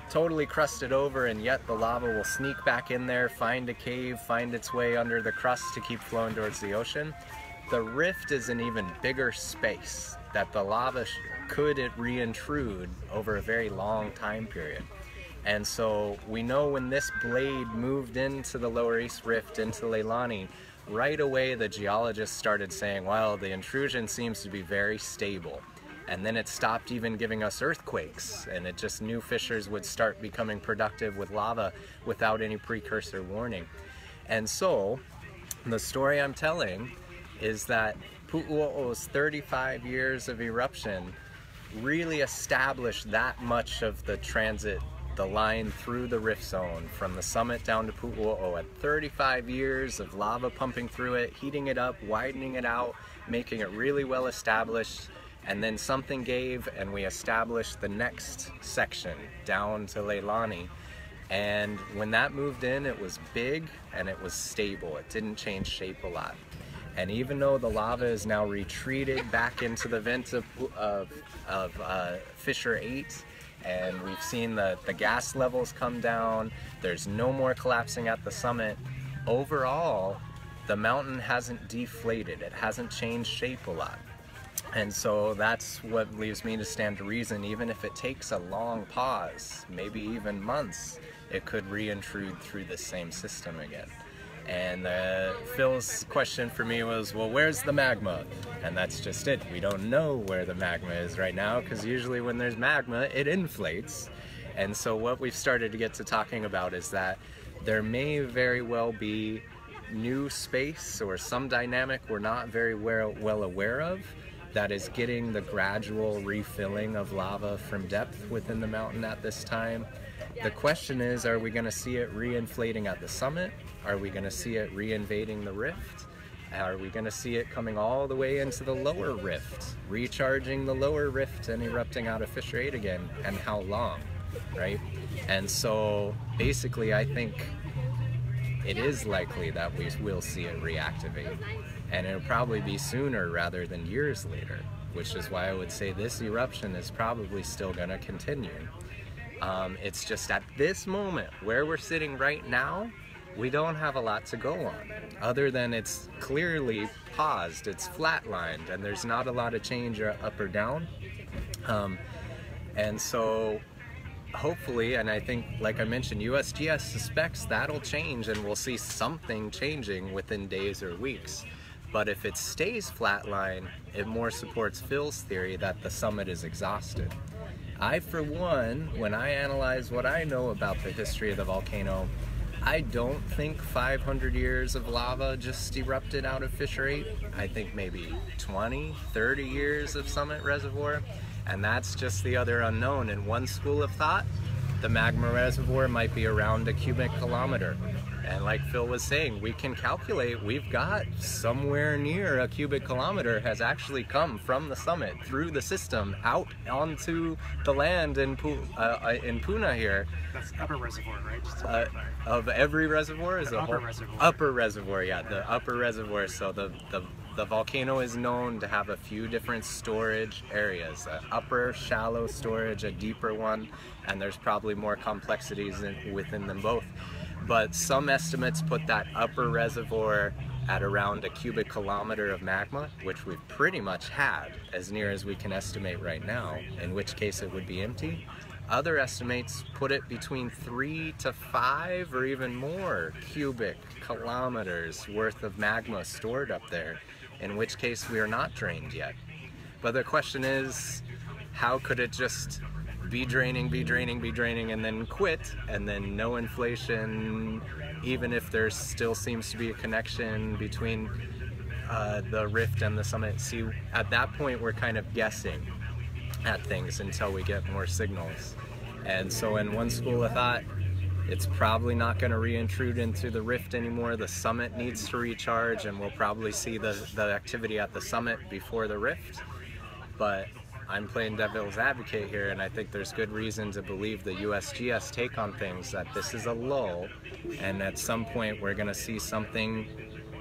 totally crusted over, and yet the lava will sneak back in there, find a cave, find its way under the crust to keep flowing towards the ocean. The rift is an even bigger space that the lava could reintrude over a very long time period. And so we know when this blade moved into the Lower East Rift, into Leilani, right away the geologists started saying, well, the intrusion seems to be very stable. And then it stopped even giving us earthquakes, and it just new fissures would start becoming productive with lava without any precursor warning. And so the story I'm telling is that Pu'uo'o's 35 years of eruption really established that much of the transit, the line through the rift zone from the summit down to Pu'uo'o, at 35 years of lava pumping through it, heating it up, widening it out, making it really well established. And then something gave and we established the next section down to Leilani. And when that moved in, it was big and it was stable. It didn't change shape a lot. And even though the lava is now retreated back into the vent of Fissure 8, and we've seen the gas levels come down, there's no more collapsing at the summit, overall, the mountain hasn't deflated. It hasn't changed shape a lot. And so that's what leaves me to stand to reason, even if it takes a long pause, maybe even months, it could reintrude through the same system again. And Phil's question for me was, well, where's the magma? And that's just it. We don't know where the magma is right now, because usually when there's magma, it inflates. And so what we've started to get to talking about is that there may very well be new space or some dynamic we're not very well aware of that is getting the gradual refilling of lava from depth within the mountain at this time. The question is, are we going to see it re-inflating at the summit? Are we going to see it re-invading the rift? Are we going to see it coming all the way into the lower rift, recharging the lower rift and erupting out of Fissure 8 again? And how long, right? And so basically I think it is likely that we will see it reactivate. And it'll probably be sooner rather than years later, which is why I would say this eruption is probably still going to continue. It's just at this moment where we're sitting right now, we don't have a lot to go on, other than it's clearly paused, it's flatlined, and there's not a lot of change up or down. And so hopefully, and I think, like I mentioned, USGS suspects that'll change and we'll see something changing within days or weeks. But if it stays flatline, it more supports Phil's theory that the summit is exhausted. I, for one, when I analyze what I know about the history of the volcano, I don't think 500 years of lava just erupted out of Fissure 8. I think maybe 20, 30 years of summit reservoir, and that's just the other unknown. In one school of thought, the magma reservoir might be around a cubic kilometer. And like Phil was saying, we can calculate, we've got somewhere near a cubic kilometer has actually come from the summit through the system out onto the land in Puna here. That's upper reservoir, right? Just to clarify. Of every reservoir is the a upper whole reservoir. Upper reservoir, yeah, the upper reservoir. So the volcano is known to have a few different storage areas, an upper shallow storage, a deeper one, and there's probably more complexities within them both. But some estimates put that upper reservoir at around a cubic kilometer of magma, which we've pretty much had as near as we can estimate right now, in which case it would be empty. Other estimates put it between 3 to 5 or even more cubic kilometers worth of magma stored up there, in which case we are not drained yet. But the question is, how could it just be draining, and then quit, and then no inflation, even if there still seems to be a connection between the rift and the summit? See, at that point we're kind of guessing at things until we get more signals. And so in one school of thought, it's probably not going to reintrude into the rift anymore. The summit needs to recharge, and we'll probably see the activity at the summit before the rift. But I'm playing devil's advocate here, and I think there's good reason to believe the USGS take on things that this is a lull, and at some point we're going to see something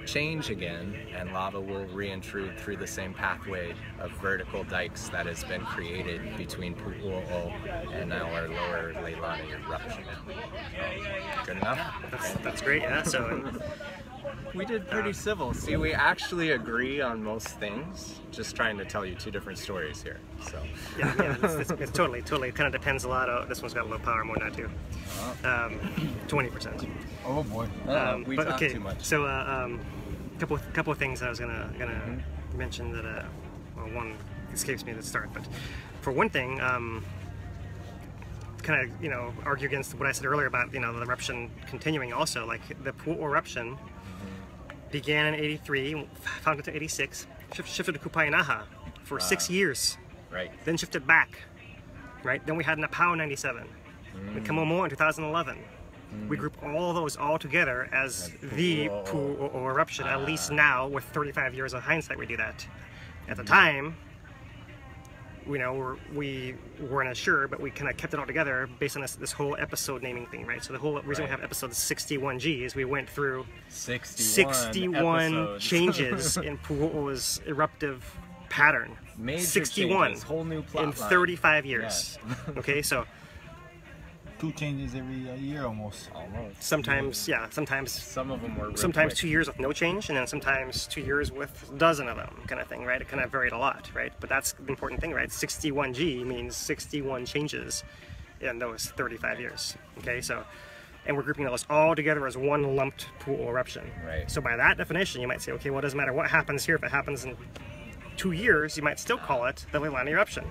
change again, and lava will reintrude through the same pathway of vertical dikes that has been created between Pu'u'o and our lower Leilani eruption. Good enough? That's great, yeah. So we did pretty civil. See, we actually agree on most things, just trying to tell you two different stories here. So yeah, it's totally kind of depends a lot. This one's got a low power mode now too. 20%. Oh boy. We talk too much. So couple of things I was gonna mention that well, one escapes me at the start, but for one thing, kind of argue against what I said earlier about the eruption continuing. Also, like the Pu'u'o eruption began in '83, founded in '86, shifted to Kupainaha for 6 years, right? Then shifted back, right? Then we had Napao in '97, and Kamomoa in 2011. We group all those all together as the Pu'u'o eruption. At least now, with 35 years of hindsight, we do that. At the time, we weren't as sure, but we kind of kept it all together based on this whole episode naming thing, right? So the whole reason we have episode 61G is we went through 61 changes in Pu'u'o's eruptive pattern. Major 61 changes, whole new plot in 35 years. Yeah. Okay, so 2 changes every year almost. Sometimes, yeah, sometimes some of them were sometimes quick. 2 years with no change, and then sometimes 2 years with a dozen of them, kind of thing, right? It kind of varied a lot, right? But that's the important thing, right? 61G means 61 changes in those 35 years. Okay, so, and we're grouping those all together as one lumped Pu'u'o eruption. Right. So by that definition, you might say, okay, well, it doesn't matter what happens here. If it happens in 2 years, you might still call it the Leilani eruption.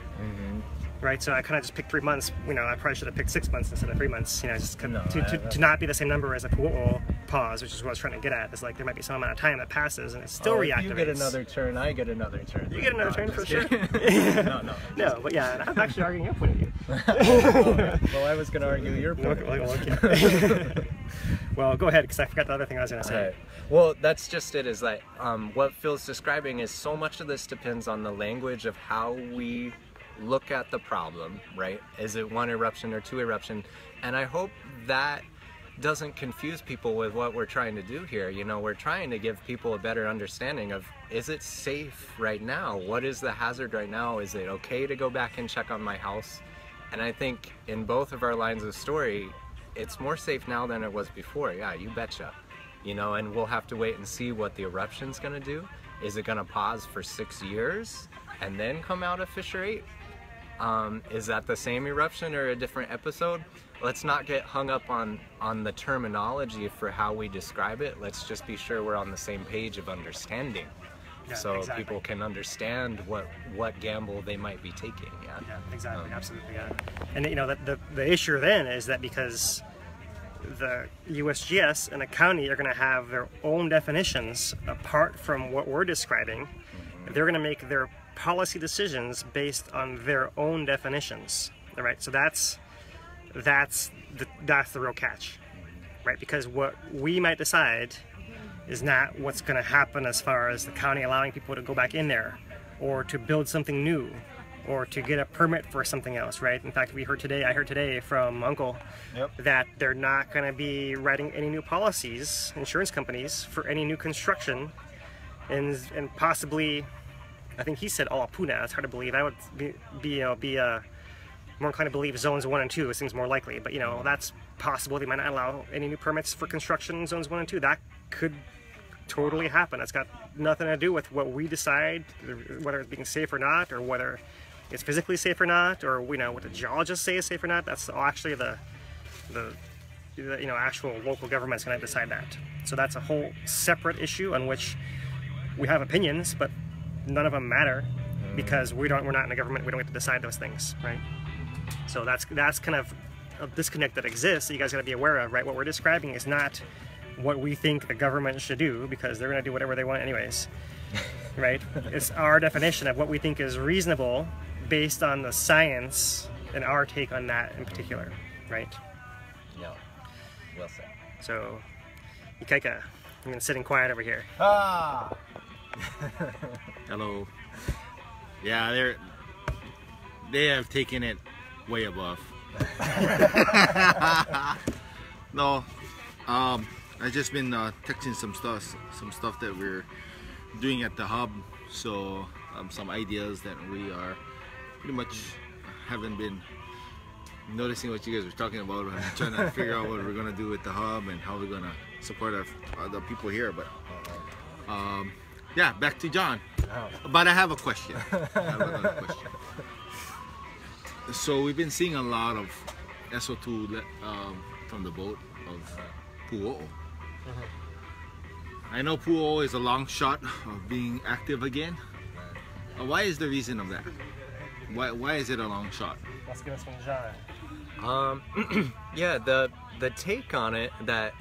Right, so I kind of just picked 3 months. I probably should have picked 6 months instead of 3 months. Just to not be the same number as a Pu'u'o pause, which is what I was trying to get at. Is like there might be some amount of time that passes and it still reactivates. If you get another turn, I get another turn. You get another turn for sure. No, but yeah, I'm actually arguing your point of view. Well, I was going to argue your point. Okay. Well, go ahead, because I forgot the other thing I was going to say. Right. Well, that's just it. Is like what Phil's describing is so much of this depends on the language of how we look at the problem, right? Is it 1 eruption or 2 eruption? And I hope that doesn't confuse people with what we're trying to do here. We're trying to give people a better understanding of, is it safe right now? What is the hazard right now? Is it okay to go back and check on my house? And I think in both of our lines of story, it's more safe now than it was before. Yeah, you betcha. And we'll have to wait and see what the eruption's gonna do. Is it gonna pause for 6 years and then come out of Fissure 8? Is that the same eruption or a different episode? Let's not get hung up on the terminology for how we describe it. Let's just be sure we're on the same page of understanding, exactly. People can understand what gamble they might be taking. Yeah, exactly, absolutely. Yeah. And the issue then is that because the USGS and the county are going to have their own definitions apart from what we're describing, they're going to make their policy decisions based on their own definitions. All right, so that's the real catch, right? Because what we might decide is not what's going to happen as far as the county allowing people to go back in there, or to build something new, or to get a permit for something else, right? In fact, I heard today from Uncle that they're not going to be writing any new policies, insurance companies, for any new construction, and possibly, I think he said Alapuna. It's hard to believe. I would be more inclined to believe zones 1 and 2. It seems more likely, but that's possible. They might not allow any new permits for construction in zones 1 and 2. That could totally happen. That's got nothing to do with what we decide, whether it's being safe or not, or whether it's physically safe or not, or what the geologists say is safe or not. That's actually the actual local government's going to decide that. So that's a whole separate issue on which we have opinions, but none of them matter because we're not in the government. We don't get to decide those things, right? So that's kind of a disconnect that exists that you guys got to be aware of, right? What we're describing is not what we think the government should do, because they're going to do whatever they want anyways, right? It's our definition of what we think is reasonable based on the science and our take on that in particular, right? Yeah, well said. So, Ikaika, I'm going to sit in quiet over here. Hello. Yeah, they have taken it way above. No, I've just been texting some stuff that we're doing at the hub. So some ideas that we are pretty much haven't been noticing what you guys were talking about. I'm trying to figure out what we're gonna do with the hub and how we're gonna support the people here. But yeah, back to John. But I have a question. So we've been seeing a lot of SO2 from the boat of Pu'o'o. I know Pu'o'o is a long shot of being active again. Why is the reason of that? Why is it a long shot? Let's give us one, John. Yeah, the take on it that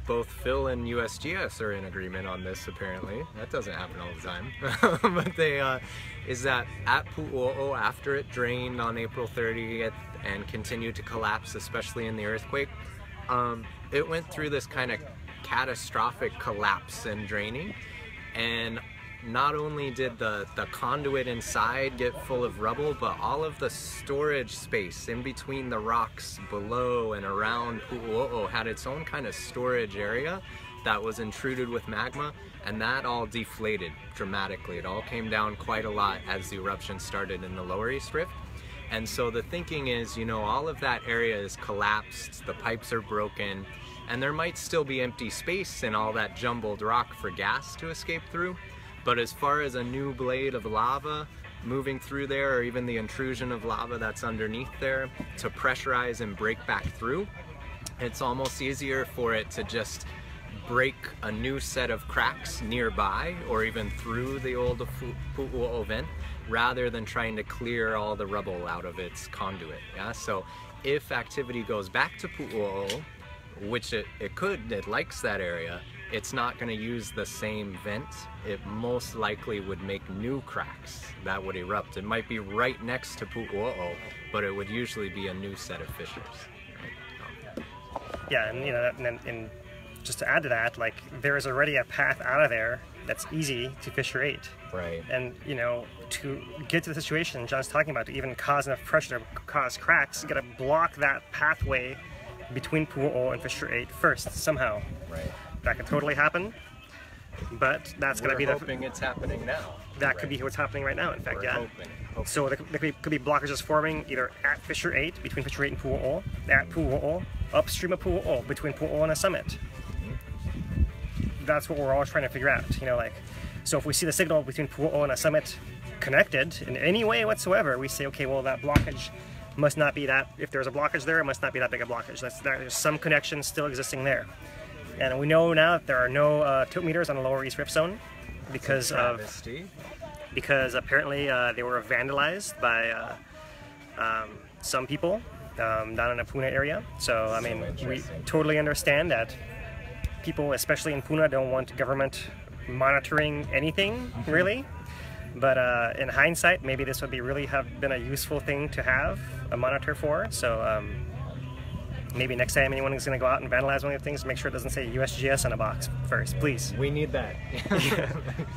both Phil and USGS are in agreement on this, apparently. That doesn't happen all the time. But they is that at Pu'o'o, after it drained on April 30th and continued to collapse, especially in the earthquake, it went through this kind of catastrophic collapse and draining. And not only did the conduit inside get full of rubble, but all of the storage space in between the rocks below and around Pu'o'o had its own kind of storage area that was intruded with magma, and that all deflated dramatically. It all came down quite a lot as the eruption started in the Lower East Rift. And so the thinking is, you know, all of that area is collapsed, the pipes are broken, and there might still be empty space in all that jumbled rock for gas to escape through. But as far as a new blade of lava moving through there, or even the intrusion of lava that's underneath there to pressurize and break back through, it's almost easier for it to just break a new set of cracks nearby or even through the old Pu'o'o vent, rather than trying to clear all the rubble out of its conduit. Yeah? So if activity goes back to Pu'o'o, which it could, it likes that area, it's not going to use the same vent. It most likely would make new cracks that would erupt. It might be right next to Pu'o'o, but it would usually be a new set of fissures. Yeah, and you know, and just to add to that, like there is already a path out of there that's easy to fissurate. Right. And you know, to get to the situation John's talking about, to even cause enough pressure to cause cracks, you got to block that pathway between Pu'o'o and fissure 8 first somehow. Right. That could totally happen, but that's going to be We're hoping it's happening now. That could be what's happening right now, in fact. We're yeah. hoping. So there could be blockages forming either at fissure 8, between fissure 8 and Pu'o'o, at Pu'o'o, upstream of Pu'o'o, between Pu'o'o and a summit. That's what we're always trying to figure out. You know, like, so if we see the signal between Pu'o'o and a summit connected in any way whatsoever, we say, okay, well, that blockage must not be that. If there's a blockage there, it must not be that big a blockage. There's some connection still existing there. And we know now that there are no tilt meters on the Lower East Rift Zone because apparently they were vandalized by some people down in the Puna area. So I mean, we totally understand that people, especially in Puna, don't want government monitoring anything really. But in hindsight, maybe this would be really have been a useful thing to have a monitor for. So maybe next time anyone is going to go out and vandalize one of the things, make sure it doesn't say USGS on a box first, please. We need that.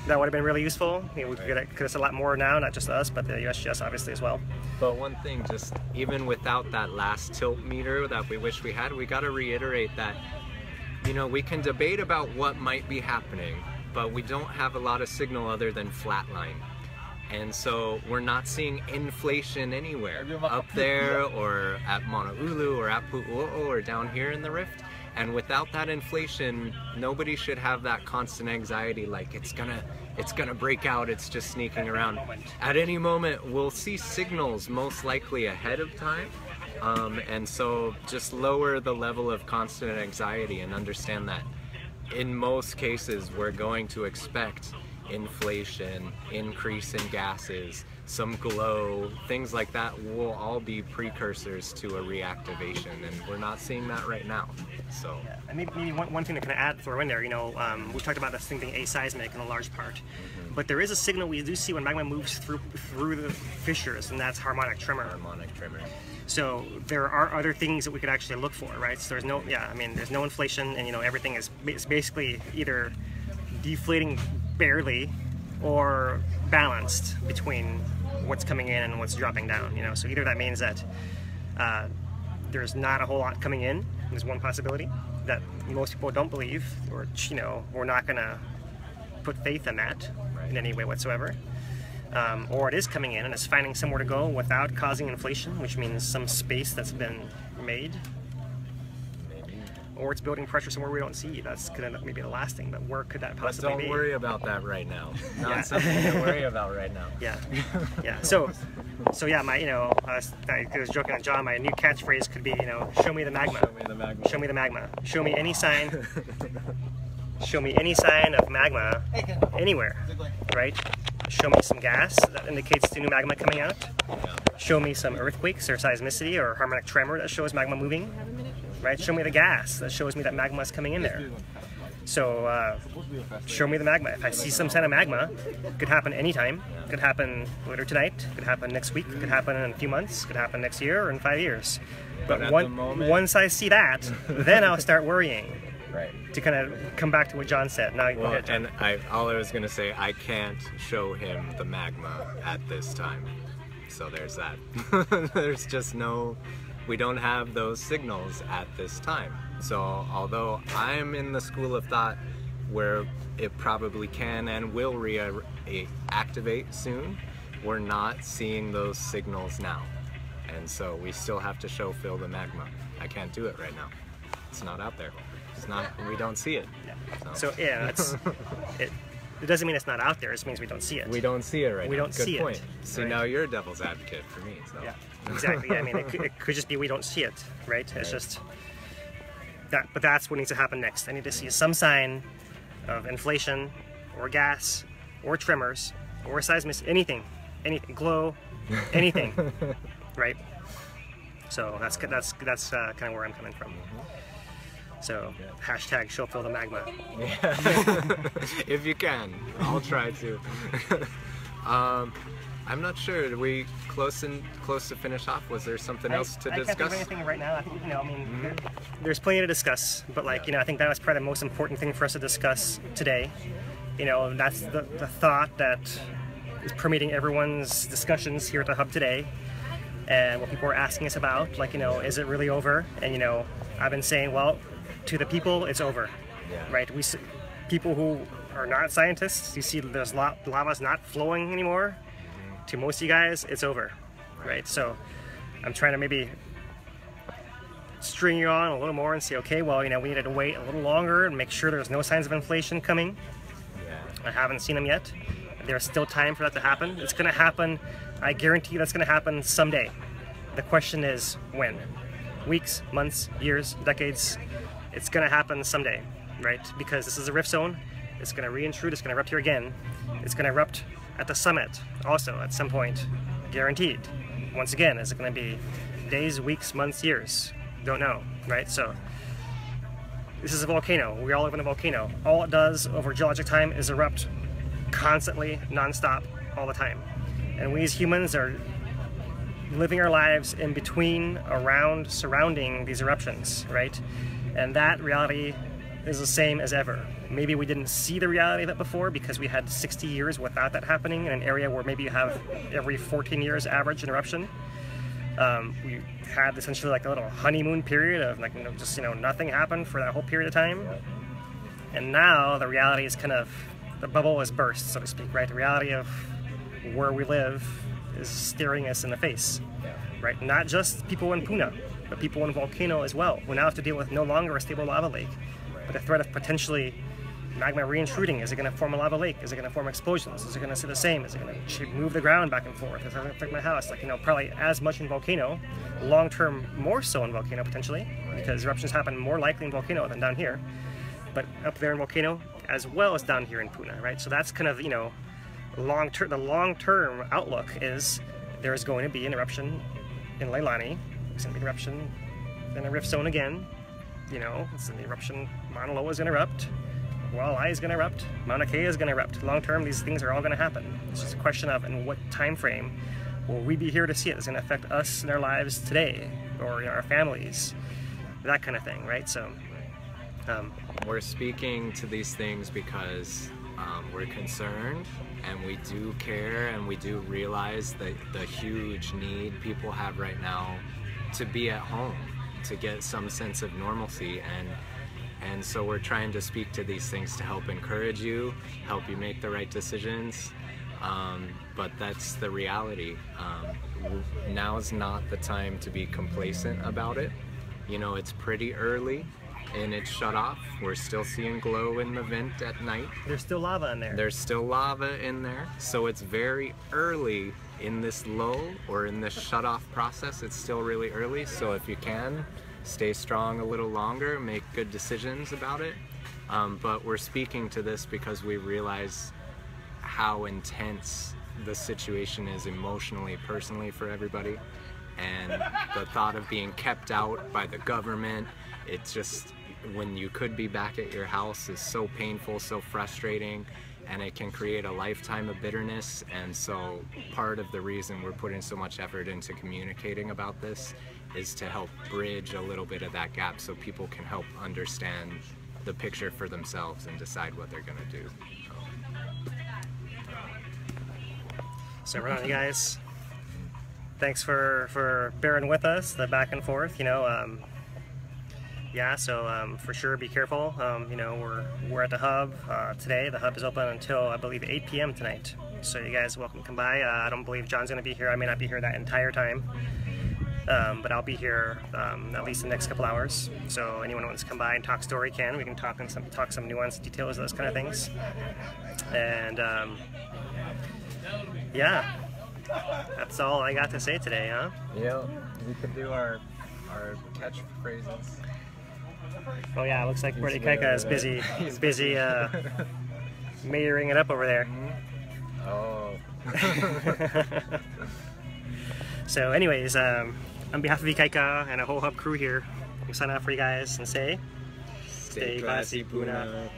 That would have been really useful. You know, we could have said a lot more now, not just us, but the USGS obviously as well. But one thing, just even without that last tilt meter that we wish we had, we got to reiterate that, you know, we can debate about what might be happening, but we don't have a lot of signal other than flatline. And so we're not seeing inflation anywhere up there or at Mauna-Ulu or at Pu'o'o or down here in the rift. And without that inflation, nobody should have that constant anxiety like it's gonna break out, it's just sneaking around. At any moment, we'll see signals most likely ahead of time. And so just lower the level of constant anxiety and understand that in most cases we're going to expect inflation, increase in gases, some glow, things like that will all be precursors to a reactivation, and we're not seeing that right now. So yeah. And maybe one thing to kind of throw in there, you know, we talked about this thing being aseismic in a large part, but there is a signal we do see when magma moves through the fissures, and that's harmonic tremor. Harmonic tremor. So there are other things that we could actually look for, right? So there's no, yeah, I mean, there's no inflation, and you know, everything is basically either deflating barely or balanced between what's coming in and what's dropping down. You know, so either that means that there's not a whole lot coming in. There's one possibility that most people don't believe, or you know, we're not going to put faith in that in any way whatsoever. Or it is coming in and it's finding somewhere to go without causing inflation, which means some space that's been made. Or it's building pressure somewhere we don't see. That's gonna maybe the last thing, but where could that possibly be? But don't worry about that right now. Not something to worry about right now. Yeah, yeah. So yeah, my, you know, I was joking on John. My new catchphrase could be, you know, show me the magma. Show me the magma. Show me the magma. Show me any sign. Show me any sign of magma anywhere, right? Show me some gas that indicates the new magma coming out. Yeah. Show me some earthquakes or seismicity or harmonic tremor that shows magma moving. Right? Show me the gas that shows me that magma is coming in there. So show me the magma. If I see some sign of magma, it could happen anytime. It could happen later tonight. It could happen next week. It could happen in a few months. It could happen next year or in 5 years. But once I see that, then I'll start worrying. Right. To kind of come back to what John said. Now, go ahead, John. And all I was going to say, I can't show him the magma at this time. So there's that. There's just no... We don't have those signals at this time. So although I'm in the school of thought where it probably can and will reactivate soon, we're not seeing those signals now. And so we still have to show Phil the magma. I can't do it right now. It's not out there. It's not, we don't see it. Yeah. So yeah, it doesn't mean it's not out there, it just means we don't see it. We don't see it right now. We don't see Good point. it. So right? now you're a devil's advocate for me. So. Yeah, exactly. Yeah, I mean, it could just be we don't see it, right? It's just that, but that's what needs to happen next. I need to see some sign of inflation, or gas, or tremors, or seismicity, anything, glow, anything, right? So that's kind of where I'm coming from. So, hashtag show Phil the magma. Yeah. If you can, I'll try to. I'm not sure. Are we close to finish off? Was there something else to discuss? I can't think of anything right now. I think, you know, I mean, there's plenty to discuss, but like, you know, I think that was probably the most important thing for us to discuss today. You know, that's the thought that is permeating everyone's discussions here at the Hub today, and what people are asking us about, like, you know, is it really over? And, you know, I've been saying, well, to the people, it's over, right? We see people who are not scientists, you see there's lava's not flowing anymore. To most of you guys, it's over, right? So I'm trying to maybe string you on a little more and say, okay, well, you know, we needed to wait a little longer and make sure there's no signs of inflation coming. I haven't seen them yet. There's still time for that to happen. It's going to happen. I guarantee you that's going to happen someday. The question is when? Weeks, months, years, decades. It's going to happen someday, right? Because this is a rift zone. It's going to re-intrude. It's going to erupt here again. It's going to erupt at the summit also at some point, guaranteed. Once again, is it going to be days, weeks, months, years? Don't know, right? So this is a volcano. We all live in a volcano. All it does over geologic time is erupt constantly, non-stop, all the time. And we as humans are living our lives in between, around, surrounding these eruptions, right? And that reality is the same as ever. Maybe we didn't see the reality of it before because we had 60 years without that happening in an area where maybe you have every 14 years average an eruption. We had essentially like a little honeymoon period of like, you know, just, you know, nothing happened for that whole period of time. And now the reality is kind of, the bubble is burst, so to speak, right? The reality of where we live is staring us in the face, right? Not just people in Puna, but people in Volcano as well. We now have to deal with no longer a stable lava lake, but a threat of potentially magma re-intruding. Is it going to form a lava lake? Is it going to form explosions? Is it going to stay the same? Is it going to move the ground back and forth? Is it going to affect my house? Like, you know, probably as much in Volcano, long-term more so in Volcano potentially, because eruptions happen more likely in Volcano than down here, but up there in Volcano as well as down here in Puna, right? So that's kind of, you know, the long-term outlook is there's going to be an eruption in Leilani. There's going to be an eruption in a rift zone again. You know, it's an eruption. Mauna Loa is going to erupt. Waialae is going to erupt. Mauna Kea is going to erupt. Long term, these things are all going to happen. It's just a question of in what time frame will we be here to see it. It's going to affect us in our lives today, or our families, that kind of thing, right? So we're speaking to these things because we're concerned and we do care, and we do realize the huge need people have right now to be at home, to get some sense of normalcy, and so we're trying to speak to these things to help encourage you, help you make the right decisions. But that's the reality. Now's not the time to be complacent about it. You know, it's pretty early and it's shut off. We're still seeing glow in the vent at night. There's still lava in there. There's still lava in there. So it's very early in this lull or in this shut off process. It's still really early. So if you can, stay strong a little longer, make good decisions about it. But we're speaking to this because we realize how intense the situation is emotionally, personally for everybody. And the thought of being kept out by the government, it's just, when you could be back at your house, is so painful, so frustrating, and it can create a lifetime of bitterness. And so part of the reason we're putting so much effort into communicating about this is to help bridge a little bit of that gap so people can help understand the picture for themselves and decide what they're going to do. So we're on, you guys. Thanks for bearing with us, the back and forth, you know. Yeah, so for sure be careful. You know, we're at the hub today. The hub is open until, I believe, 8 p.m. tonight. So you guys are welcome to come by. I don't believe John's going to be here. I may not be here that entire time. But I'll be here at least the next couple hours. So anyone who wants to come by and talk story can. We can talk some nuanced details, those kind of things. And yeah, that's all I got to say today, huh? Yeah, we could do our catchphrases. Oh yeah, it looks like Brady Ikaika is busy. He's busy metering it up over there. Oh. So anyways, on behalf of Ikaika and a whole hub crew here, we sign off for you guys and say, stay classy, Puna.